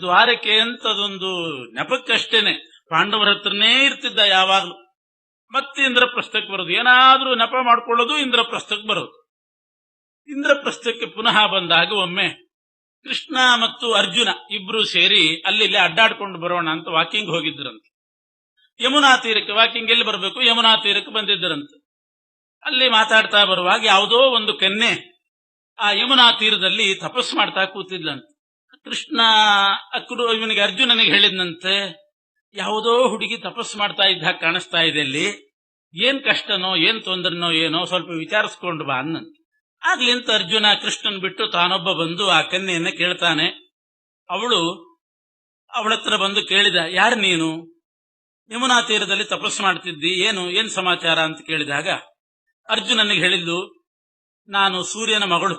ದ್ವಾರಕೆ ಅಂತದೊಂದು ನೆಪಕ್ಕಷ್ಟೇನೆ ಪಾಂಡವರ ಹತ್ರನೇ ಇರ್ತಿದ್ದ ಯಾವಾಗ್ಲೂ. ಮತ್ತೆ ಇಂದ್ರಪ್ರಸ್ಥಕ್ಕೆ ಬರೋದು, ಏನಾದ್ರೂ ನೆಪ ಮಾಡ್ಕೊಳ್ಳೋದು, ಇಂದ್ರಪ್ರಸ್ಥಕ್ಕೆ ಬರೋದು. ಇಂದ್ರಪ್ರಸ್ಥಕ್ಕೆ ಪುನಃ ಬಂದಾಗ ಒಮ್ಮೆ ಕೃಷ್ಣ ಮತ್ತು ಅರ್ಜುನ ಇಬ್ರು ಸೇರಿ ಅಲ್ಲಿ ಅಡ್ಡಾಡ್ಕೊಂಡು ಬರೋಣ ಅಂತ ವಾಕಿಂಗ್ ಹೋಗಿದ್ರಂತೆ. ಯಮುನಾ ತೀರಕ್ಕೆ ವಾಕಿಂಗ್ ಎಲ್ಲಿ ಬರಬೇಕು, ಯಮುನಾ ತೀರಕ್ಕೆ ಬಂದಿದ್ದರಂತೆ. ಅಲ್ಲಿ ಮಾತಾಡ್ತಾ ಬರುವಾಗ ಯಾವುದೋ ಒಂದು ಕನ್ಯೆ ಆ ಯಮುನಾ ತೀರದಲ್ಲಿ ತಪಸ್ಸು ಮಾಡ್ತಾ ಕೂತಿದ್ಲಂತೆ. ಕೃಷ್ಣ ಇವನಿಗೆ ಅರ್ಜುನನಿಗೆ ಹೇಳಿದ್ನಂತೆ, ಯಾವುದೋ ಹುಡುಗಿ ತಪಸ್ಸು ಮಾಡ್ತಾ ಇದ್ದ ಕಾಣಿಸ್ತಾ ಇದೆ, ಅಲ್ಲಿ ಏನ್ ಕಷ್ಟನೋ ಏನ್ ತೊಂದ್ರೆನೋ ಏನೋ ಸ್ವಲ್ಪ ವಿಚಾರಿಸ್ಕೊಂಡು ಬಾ ಅನ್ನಂತೆ. ಆಗ್ಲಿಂತ ಅರ್ಜುನ ಕೃಷ್ಣನ್ ಬಿಟ್ಟು ತಾನೊಬ್ಬ ಬಂದು ಆ ಕನ್ಯೆಯನ್ನ ಕೇಳ್ತಾನೆ. ಅವಳತ್ರ ಬಂದು ಕೇಳಿದ, ಯಾರು ನೀನು? ಯಮುನಾ ತೀರದಲ್ಲಿ ತಪಸ್ಸು ಮಾಡ್ತಿದ್ದಿ, ಏನ್ ಸಮಾಚಾರ ಅಂತ ಕೇಳಿದಾಗ ಅರ್ಜುನನಿಗೆ ಹೇಳಿದ್ದು, ನಾನು ಸೂರ್ಯನ ಮಗಳು,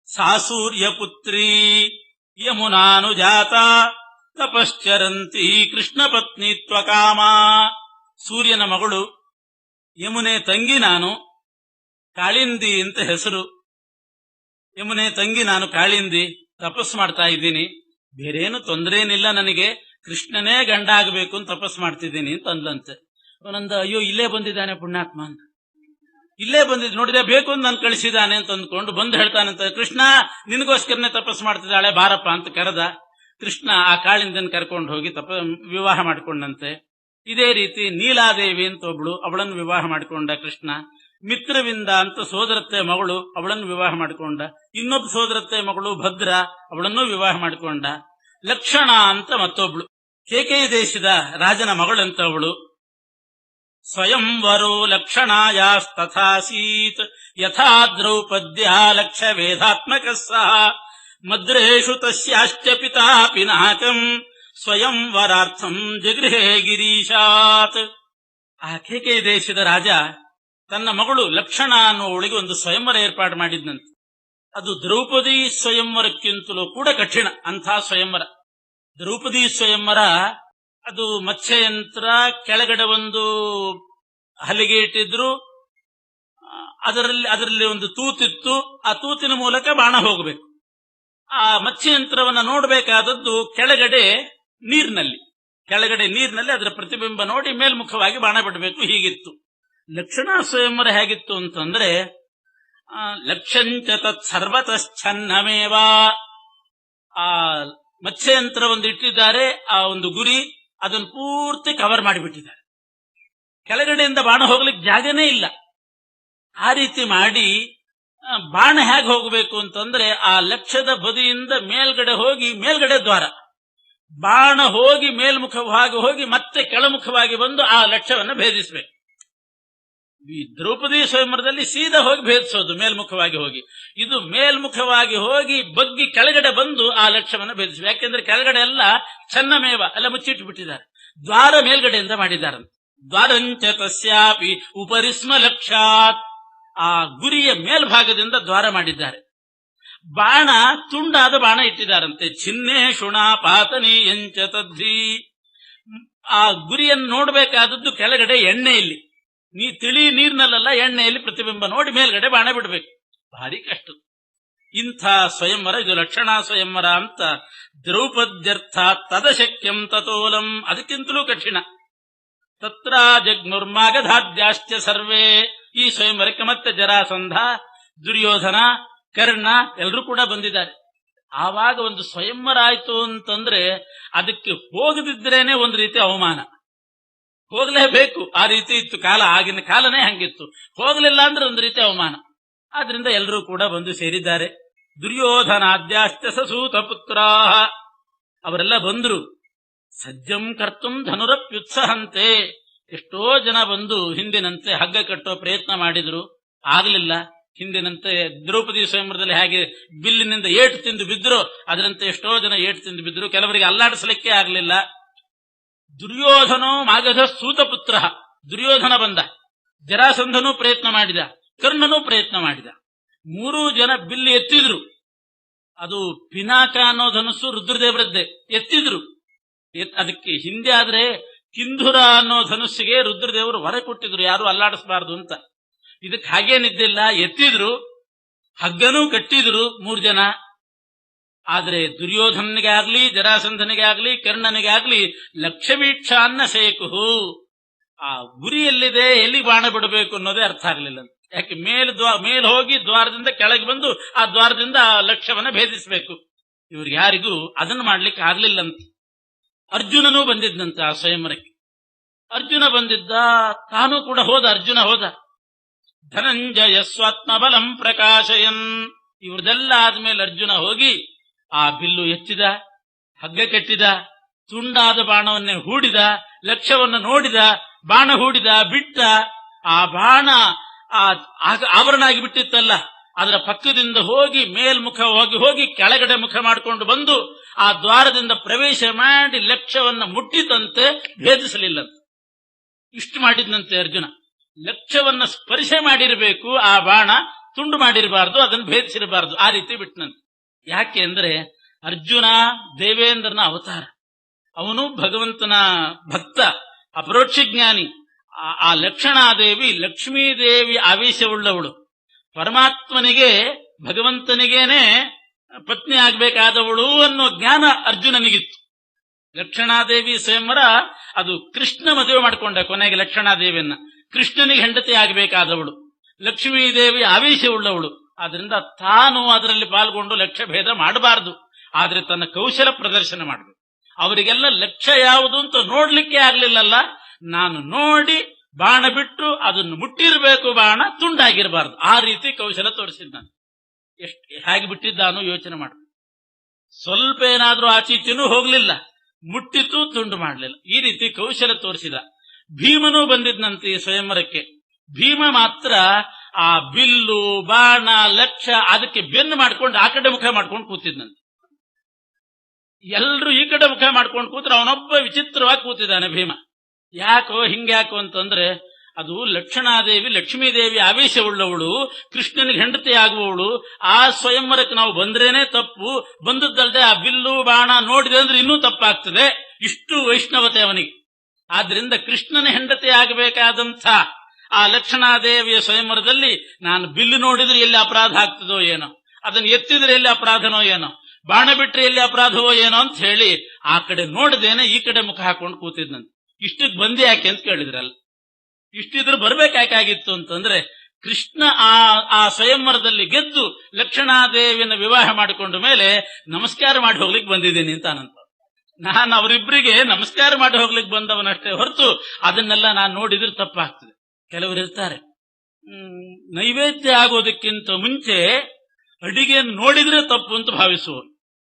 ಸಾ ಸೂರ್ಯ ಪುತ್ರಿ ಯಮುನಾನು ಜಾತ ತಪಶ್ಚರಂತಿ ಕೃಷ್ಣ ಪತ್ನಿತ್ವ ಕಾಮ. ಸೂರ್ಯನ ಮಗಳು, ಯಮುನೆ ತಂಗಿ ನಾನು, ಕಾಳಿಂದಿ ಅಂತ ಹೆಸರು. ಯಮುನೆ ತಂಗಿ ನಾನು ಕಾಳಿಂದಿ, ತಪಸ್ಸು ಮಾಡ್ತಾ ಇದ್ದೀನಿ, ಬೇರೇನು ತೊಂದರೆ ಏನಿಲ್ಲ ನನಗೆ, ಕೃಷ್ಣನೇ ಗಂಡ ಆಗಬೇಕು ಅಂತ ತಪಸ್ಸು ಮಾಡ್ತಿದ್ದೀನಿ ಅಂತ ಅಂದ್ಲಂತೆ. ಅವನಂದ, ಅಯ್ಯೋ ಇಲ್ಲೇ ಬಂದಿದ್ದಾನೆ ಪುಣ್ಯಾತ್ಮ ಅಂತ, ಇಲ್ಲೇ ಬಂದಿದ್ದು ನೋಡಿದೆ, ಬೇಕು ಅಂತ ನಾನು ಕಳಿಸಿದ್ದಾನೆ ಅಂತ ಅಂದ್ಕೊಂಡು ಬಂದು ಹೇಳ್ತಾನಂತ, ಕೃಷ್ಣ ನಿನಗೋಸ್ಕರನೇ ತಪಸ್ಸು ಮಾಡ್ತಿದ್ದಾಳೆ ಬಾರಪ್ಪ ಅಂತ ಕರೆದ. ಕೃಷ್ಣ ಆ ಕಾಳಿಂದನ್ ಕರ್ಕೊಂಡು ಹೋಗಿ ವಿವಾಹ ಮಾಡಿಕೊಂಡಂತೆ. ಇದೇ ರೀತಿ ನೀಲಾದೇವಿ ಅಂತ ಒಬ್ಳು, ಅವಳನ್ನು ವಿವಾಹ ಮಾಡಿಕೊಂಡ ಕೃಷ್ಣ. ಮಿತ್ರವಿಂದ ಅಂತ ಸೋದರತ್ತೆ ಮಗಳು, ಅವಳನ್ನು ವಿವಾಹ ಮಾಡಿಕೊಂಡ. ಇನ್ನೊಬ್ಬ ಸೋದರತ್ತೆ ಮಗಳು ಭದ್ರ, ಅವಳನ್ನೂ ವಿವಾಹ ಮಾಡಿಕೊಂಡ. ಲಕ್ಷಣ ಅಂತ ಮತ್ತೊಬ್ಳು, ಕೇಕೇಯ ದೇಶದ ರಾಜನ ಮಗಳಂತ ಅವಳು. ಸ್ವಯಂವರೋ ಲಕ್ಷಣಾಯಾಸ್ತಥಾಸೀತ್ ಯಥಾ ದ್ರೌಪದ್ಯ ಲಕ್ಷ ವೇದಾತ್ಮಕ ಸಹ ಮದ್ರೇಷು ತಸ್ಯಾಶ್ಚ ಪಿತಾ ಪಿನಾಕಂ ಸ್ವಯಂವರಾರ್ಥಂ ಜಗೃಹೇ ಗಿರೀಶಾತ್. ಆ ಕೇಕೇಯ ದೇಶದ ರಾಜ ತನ್ನ ಮಗಳು ಲಕ್ಷಣ ಅನ್ನುವಳಿಗೆ ಒಂದು ಸ್ವಯಂವರ ಏರ್ಪಾಡು ಮಾಡಿದ್ನಂತೆ. ಅದು ದ್ರೌಪದಿ ಸ್ವಯಂವರಕ್ಕಿಂತಲೂ ಕೂಡ ಕಠಿಣ ಅಂಥ ಸ್ವಯಂವರ. ದ್ರೌಪದಿ ಸ್ವಯಂವರ ಅದು ಮತ್ಸ್ಯಯಂತ್ರ, ಕೆಳಗಡೆ ಒಂದು ಹಲಿಗೆ ಇಟ್ಟಿದ್ರು, ಅದರಲ್ಲಿ ಒಂದು ತೂತಿತ್ತು, ಆ ತೂತಿನ ಮೂಲಕ ಬಾಣ ಹೋಗಬೇಕು. ಆ ಮತ್ಸ್ಯಯಂತ್ರವನ್ನ ನೋಡಬೇಕಾದದ್ದು ಕೆಳಗಡೆ ನೀರಿನಲ್ಲಿ ಅದರ ಪ್ರತಿಬಿಂಬ ನೋಡಿ ಮೇಲ್ಮುಖವಾಗಿ ಬಾಣ ಬಿಡಬೇಕು, ಹೀಗಿತ್ತು. ಲಕ್ಷಣಾ ಸ್ವಯಂವರ ಹೇಗಿತ್ತು ಅಂತಂದ್ರೆ, ಲಕ್ಷಂಚ ತತ್ ಸರ್ವತಶ್ಚನ್ನಮೇವ. ಆ ಮತ್ಸ್ಯಯಂತ್ರ ಒಂದು ಇಟ್ಟಿದ್ದಾರೆ, ಆ ಒಂದು ಗುರಿ, ಅದನ್ನು ಪೂರ್ತಿ ಕವರ್ ಮಾಡಿಬಿಟ್ಟಿದ್ದಾರೆ. ಕೆಳಗಡೆಯಿಂದ ಬಾಣ ಹೋಗ್ಲಿಕ್ಕೆ ಜಾಗನೇ ಇಲ್ಲ. ಆ ರೀತಿ ಮಾಡಿ ಬಾಣ ಹೇಗೆ ಹೋಗಬೇಕು ಅಂತಂದ್ರೆ, ಆ ಲಕ್ಷ್ಯದ ಬದಿಯಿಂದ ಮೇಲ್ಗಡೆ ಹೋಗಿ, ಮೇಲ್ಗಡೆ ದ್ವಾರ, ಬಾಣ ಹೋಗಿ ಮೇಲ್ಮುಖವಾಗಿ ಹೋಗಿ ಮತ್ತೆ ಕೆಳಮುಖವಾಗಿ ಬಂದು ಆ ಲಕ್ಷ್ಯವನ್ನು ಭೇದಿಸಬೇಕು. ಈ ದ್ರೌಪದಿ ಸ್ವಯಂವರದಲ್ಲಿ ಸೀದಾ ಹೋಗಿ ಭೇದಿಸೋದು ಮೇಲ್ಮುಖವಾಗಿ ಹೋಗಿ, ಇದು ಮೇಲ್ಮುಖವಾಗಿ ಹೋಗಿ ಬಗ್ಗಿ ಕೆಳಗಡೆ ಬಂದು ಆ ಲಕ್ಷ್ಯವನ್ನು ಭೇದಿಸಬೇಕು. ಯಾಕೆಂದ್ರೆ ಕೆಳಗಡೆ ಎಲ್ಲ ಚನ್ನಮೇವ ಎಲ್ಲ ಮುಚ್ಚಿಟ್ಟು ಬಿಟ್ಟಿದ್ದಾರೆ, ದ್ವಾರ ಮೇಲ್ಗಡೆಯಿಂದ ಮಾಡಿದ್ದಾರೆ. ದ್ವಾರಂಚ ತಸ್ಯಾಪಿ ಉಪರಿಸ್ಮ ಲಕ್ಷಾತ್, ಆ ಗುರಿಯ ಮೇಲ್ಭಾಗದಿಂದ ದ್ವಾರ ಮಾಡಿದ್ದಾರೆ. ಬಾಣ ತುಂಡಾದ ಬಾಣ ಇಟ್ಟಿದ್ದಾರಂತೆ. ಚಿನ್ನೆ ಶುಣ ಪಾತನೀಯಂಚ ತದ್ಧಿ. ಆ ಗುರಿಯನ್ನು ನೋಡಬೇಕಾದದ್ದು ಕೆಳಗಡೆ ಎಣ್ಣೆಯಲ್ಲಿ, ತಿಳಿ ನೀರಿನಲ್ಲ ಎಣ್ಣೆಯಲ್ಲಿ ಪ್ರತಿಬಿಂಬ ನೋಡಿ ಮೇಲ್ಗಡೆ ಬಾಣ ಬಿಡಬೇಕು. ಭಾರಿ ಕಷ್ಟ. ಇಂಥ ಸ್ವಯಂವರ ಇದು ಲಕ್ಷಣಾ ಸ್ವಯಂವರ ಅಂತ. ದ್ರೌಪದ್ಯರ್ಥ ತದಶಕ್ಯಂ ತತೋಲಂ, ಅದಕ್ಕಿಂತಲೂ ಕಠಿಣ. ತತ್ರ ಜಗ್ನುರ್ಮಾಗಧಾದ್ಯಾಶ್ಚ ಸರ್ವೇ. ಈ ಸ್ವಯಂವರಕ್ಕೆ ಮತ್ತೆ ಜರಾಸಂಧ, ದುರ್ಯೋಧನ, ಕರ್ಣ ಎಲ್ಲರೂ ಕೂಡ ಬಂದಿದ್ದಾರೆ. ಆವಾಗ ಒಂದು ಸ್ವಯಂವರ ಆಯ್ತು ಅಂತಂದ್ರೆ ಅದಕ್ಕೆ ಹೋಗದಿದ್ರೇನೆ ಒಂದು ರೀತಿ ಅವಮಾನ, ಹೋಗಲೇಬೇಕು. ಆ ರೀತಿ ಇತ್ತು ಕಾಲ, ಆಗಿನ ಕಾಲನೇ ಹಂಗಿತ್ತು. ಹೋಗಲಿಲ್ಲ ಅಂದ್ರೆ ಒಂದು ರೀತಿ ಅವಮಾನ. ಆದ್ರಿಂದ ಎಲ್ಲರೂ ಕೂಡ ಬಂದು ಸೇರಿದ್ದಾರೆ. ದುರ್ಯೋಧನಾದ್ಯಾಶ್ಚ ಸಸೂತ ಪುತ್ರಾ, ಅವರೆಲ್ಲ ಬಂದ್ರು. ಸಜ್ಜಂ ಕರ್ತುಂ ಧನುರಪ್ಯುತ್ಸಹಂತೆ, ಎಷ್ಟೋ ಜನ ಬಂದು ಹಿಂದಿನಂತೆ ಹಗ್ಗ ಕಟ್ಟೋ ಪ್ರಯತ್ನ ಮಾಡಿದ್ರು, ಆಗ್ಲಿಲ್ಲ. ಹಿಂದಿನಂತೆ ದ್ರೌಪದಿ ಸ್ವಯಂವರದಲ್ಲಿ ಹೇಗೆ ಬಿಲ್ಲಿನಿಂದ ಏಟು ತಿಂದು ಬಿದ್ರು, ಅದರಂತೆ ಎಷ್ಟೋ ಜನ ಏಟು ತಿಂದು ಬಿದ್ರು. ಕೆಲವರಿಗೆ ಅಲ್ಲಾಡಿಸಲಿಕ್ಕೆ ಆಗಲಿಲ್ಲ. ದುರ್ಯೋಧನೋ ಮಾಗಧ ಸೂತಪುತ್ರ, ದುರ್ಯೋಧನ ಬಂದ, ಜರಾಸಂಧನೂ ಪ್ರಯತ್ನ ಮಾಡಿದ, ಕರ್ಣನೂ ಪ್ರಯತ್ನ ಮಾಡಿದ. ಮೂರೂ ಜನ ಬಿಲ್ಲು ಎತ್ತಿದ್ರು. ಅದು ಪಿನಾಕ ಅನ್ನೋ ಧನುಸ್ಸು ರುದ್ರದೇವರದ್ದೇ, ಎತ್ತಿದ್ರು. ಅದಕ್ಕೆ ಹಿಂದೆ ಆದ್ರೆ ಕಿಂಧುರ ಅನ್ನೋ ಧನುಸ್ಸಿಗೆ ರುದ್ರದೇವರು ಹೊರ ಕೊಟ್ಟಿದ್ರು, ಯಾರು ಅಲ್ಲಾಡಿಸಬಾರದು ಅಂತ. ಇದಕ್ಕೆ ಹಾಗೇನಿದ್ದಿಲ್ಲ, ಎತ್ತಿದ್ರು, ಹಗ್ಗನೂ ಕಟ್ಟಿದ್ರು ಮೂರು ಜನ. ಆದ್ರೆ ದುರ್ಯೋಧನಿಗೆ ಆಗ್ಲಿ, ಜರಾಸಂಧನಿಗೆ ಆಗ್ಲಿ, ಕರ್ಣನಿಗೆ ಆಗ್ಲಿ ಲಕ್ಷ್ಯವೀಕ್ಷ ಅನ್ನ ಸೇಕುಹು, ಆ ಗುರಿಯಲ್ಲಿದೆ, ಎಲ್ಲಿ ಬಾಣ ಬಿಡಬೇಕು ಅನ್ನೋದೇ ಅರ್ಥ ಆಗ್ಲಿಲ್ಲ. ಯಾಕೆ ಮೇಲ್ ಹೋಗಿ ದ್ವಾರದಿಂದ ಕೆಳಗೆ ಬಂದು ಆ ದ್ವಾರದಿಂದ ಆ ಲಕ್ಷ್ಯವನ್ನ ಭೇದಿಸಬೇಕು. ಇವ್ರಿಗೆ ಯಾರಿಗೂ ಅದನ್ನು ಮಾಡ್ಲಿಕ್ಕೆ ಆಗ್ಲಿಲ್ಲಂತ. ಅರ್ಜುನನೂ ಬಂದಿದ್ದಂತೆ ಆ ಸ್ವಯಂವರಕ್ಕೆ. ಅರ್ಜುನ ಬಂದಿದ್ದ, ತಾನೂ ಕೂಡ ಹೋದ. ಅರ್ಜುನ ಹೋದ. ಧನಂಜಯ ಸ್ವಾತ್ಮಬಲಂ ಪ್ರಕಾಶಯನ್, ಇವ್ರದೆಲ್ಲ ಆದ್ಮೇಲೆ ಅರ್ಜುನ ಹೋಗಿ ಆ ಬಿಲ್ಲು ಎತ್ತಿದ, ಹಗ್ಗ ಕಟ್ಟಿದ, ತುಂಡಾದ ಬಾಣವನ್ನೇ ಹೂಡಿದ, ಲಕ್ಷ್ಯವನ್ನು ನೋಡಿದ, ಬಾಣ ಹೂಡಿದ, ಬಿಟ್ಟ. ಆ ಬಾಣ ಆವರಣ ಆಗಿ ಬಿಟ್ಟಿತ್ತಲ್ಲ, ಅದರ ಪಕ್ಕದಿಂದ ಹೋಗಿ ಮೇಲ್ಮುಖ ಹೋಗಿ ಕೆಳಗಡೆ ಮುಖ ಮಾಡಿಕೊಂಡು ಬಂದು ಆ ದ್ವಾರದಿಂದ ಪ್ರವೇಶ ಮಾಡಿ ಲಕ್ಷ್ಯವನ್ನ ಮುಟ್ಟಿತಂತೆ, ಭೇದಿಸಲಿಲ್ಲಂತೆ. ಇಷ್ಟು ಮಾಡಿದ್ನಂತೆ ಅರ್ಜುನ. ಲಕ್ಷ್ಯವನ್ನ ಸ್ಪರ್ಶ ಮಾಡಿರಬೇಕು, ಆ ಬಾಣ ತುಂಡು ಮಾಡಿರಬಾರ್ದು, ಅದನ್ನು ಭೇದಿಸಿರಬಾರ್ದು. ಆ ರೀತಿ ಬಿಟ್ಟನಂತೆ. ಯಾಕೆ ಅಂದ್ರೆ ಅರ್ಜುನ ದೇವೇಂದ್ರನ ಅವತಾರ, ಅವನು ಭಗವಂತನ ಭಕ್ತ, ಅಪರೋಕ್ಷ ಜ್ಞಾನಿ. ಆ ಲಕ್ಷಣಾದೇವಿ ಲಕ್ಷ್ಮೀದೇವಿ ಆವೇಶವುಳ್ಳವಳು, ಪರಮಾತ್ಮನಿಗೆ ಭಗವಂತನಿಗೇನೆ ಪತ್ನಿ ಆಗ್ಬೇಕಾದವಳು ಅನ್ನೋ ಜ್ಞಾನ ಅರ್ಜುನನಿಗಿತ್ತು. ಲಕ್ಷಣಾದೇವಿ ಸ್ವಯಂವರ ಅದು ಕೃಷ್ಣ ಮದುವೆ ಮಾಡಿಕೊಂಡ ಕೊನೆಗೆ ಲಕ್ಷಣಾದೇವಿಯನ್ನ. ಕೃಷ್ಣನಿಗೆ ಹೆಂಡತಿ ಆಗಬೇಕಾದವಳು, ಲಕ್ಷ್ಮೀದೇವಿ ಆವೇಶವುಳ್ಳವಳು. ಆದ್ರಿಂದ ತಾನು ಅದರಲ್ಲಿ ಪಾಲ್ಗೊಂಡು ಲಕ್ಷ್ಯ ಭೇದ ಮಾಡಬಾರದು, ಆದ್ರೆ ತನ್ನ ಕೌಶಲ ಪ್ರದರ್ಶನ ಮಾಡಬೇಕು. ಅವರಿಗೆಲ್ಲ ಲಕ್ಷ್ಯ ಯಾವುದು ಅಂತ ನೋಡ್ಲಿಕ್ಕೆ ಆಗ್ಲಿಲ್ಲಲ್ಲ, ನಾನು ನೋಡಿ ಬಾಣ ಬಿಟ್ಟು ಅದನ್ನು ಮುಟ್ಟಿರಬೇಕು, ಬಾಣ ತುಂಡಾಗಿರಬಾರ್ದು. ಆ ರೀತಿ ಕೌಶಲ ತೋರಿಸಿದ್ದ. ಹೇಗೆ ಬಿಟ್ಟಿದ್ದಾನು ಯೋಚನೆ ಮಾಡ. ಸ್ವಲ್ಪ ಏನಾದ್ರೂ ಆಚೀಚೆನೂ ಹೋಗ್ಲಿಲ್ಲ, ಮುಟ್ಟಿತು, ತುಂಡು ಮಾಡಲಿಲ್ಲ. ಈ ರೀತಿ ಕೌಶಲ ತೋರಿಸಿದ. ಭೀಮನೂ ಬಂದಿದ್ನಂತೆ ಈ ಸ್ವಯಂವರಕ್ಕೆ. ಭೀಮ ಮಾತ್ರ ಆ ಬಿಲ್ಲು, ಬಾಣ, ಲಕ್ಷ್ಯ ಅದಕ್ಕೆ ಬೆನ್ನು ಮಾಡ್ಕೊಂಡು ಆ ಕಡೆ ಮುಖ ಮಾಡ್ಕೊಂಡು ಕೂತಿದ್ನಂತೆ. ಎಲ್ರು ಈ ಕಡೆ ಮುಖ ಮಾಡ್ಕೊಂಡು ಕೂತ್ರೆ ಅವನೊಬ್ಬ ವಿಚಿತ್ರವಾಗಿ ಕೂತಿದ್ದಾನೆ ಭೀಮ. ಯಾಕೋ ಹಿಂಗ್ಯಾಕೋ ಅಂತಂದ್ರೆ ಅದು ಲಕ್ಷಣಾದೇವಿ ಲಕ್ಷ್ಮೀದೇವಿ ಆವೇಶವುಳ್ಳವಳು, ಕೃಷ್ಣನಿಗೆ ಹೆಂಡತಿ ಆಗುವವಳು. ಆ ಸ್ವಯಂವರಕ್ಕೆ ನಾವು ಬಂದ್ರೇನೆ ತಪ್ಪು, ಬಂದದ್ದಲ್ಲದೆ ಆ ಬಿಲ್ಲು ಬಾಣ ನೋಡಿದೆ ಅಂದ್ರೆ ಇನ್ನೂ ತಪ್ಪಾಗ್ತದೆ. ಇಷ್ಟು ವೈಷ್ಣವತೆ ಅವನಿಗೆ. ಆದ್ರಿಂದ ಕೃಷ್ಣನ ಹೆಂಡತಿ ಆಗಬೇಕಾದಂಥ ಆ ಲಕ್ಷಣಾದೇವಿಯ ಸ್ವಯಂವರದಲ್ಲಿ ನಾನು ಬಿಲ್ಲು ನೋಡಿದ್ರೆ ಎಲ್ಲಿ ಅಪರಾಧ ಆಗ್ತದೋ ಏನೋ, ಅದನ್ನು ಎತ್ತಿದ್ರೆ ಎಲ್ಲಿ ಅಪರಾಧನೋ ಏನೋ, ಬಾಣ ಬಿಟ್ರೆ ಎಲ್ಲಿ ಅಪರಾಧವೋ ಏನೋ ಅಂತ ಹೇಳಿ ಆ ಕಡೆ ನೋಡದೇನೆ ಈ ಕಡೆ ಮುಖ ಹಾಕೊಂಡು ಕೂತಿದ್ನಂತೆ. ಇಷ್ಟಕ್ಕೆ ಬಂದಿ ಯಾಕೆ ಅಂತ ಕೇಳಿದ್ರಲ್ಲ. ಇಷ್ಟಿದ್ರು ಬರ್ಬೇಕಾಗಿತ್ತು ಅಂತಂದ್ರೆ ಕೃಷ್ಣ ಆ ಸ್ವಯಂವರದಲ್ಲಿ ಗೆದ್ದು ಲಕ್ಷಣಾದೇವಿಯನ್ನು ವಿವಾಹ ಮಾಡಿಕೊಂಡ ಮೇಲೆ ನಮಸ್ಕಾರ ಮಾಡಿ ಹೋಗ್ಲಿಕ್ಕೆ ಬಂದಿದ್ದೀನಿ ಅಂತ ಅನಂತ. ನಾನು ಅವರಿಬ್ಬರಿಗೆ ನಮಸ್ಕಾರ ಮಾಡಿ ಹೋಗ್ಲಿಕ್ಕೆ ಬಂದವನಷ್ಟೇ ಹೊರತು ಅದನ್ನೆಲ್ಲ ನಾನು ನೋಡಿದ್ರೆ ತಪ್ಪಾಗ್ತದೆ. ಕೆಲವರು ಇರ್ತಾರೆ, ನೈವೇದ್ಯ ಆಗೋದಕ್ಕಿಂತ ಮುಂಚೆ ಅಡಿಗೆ ನೋಡಿದ್ರೆ ತಪ್ಪು ಅಂತ ಭಾವಿಸುವರು.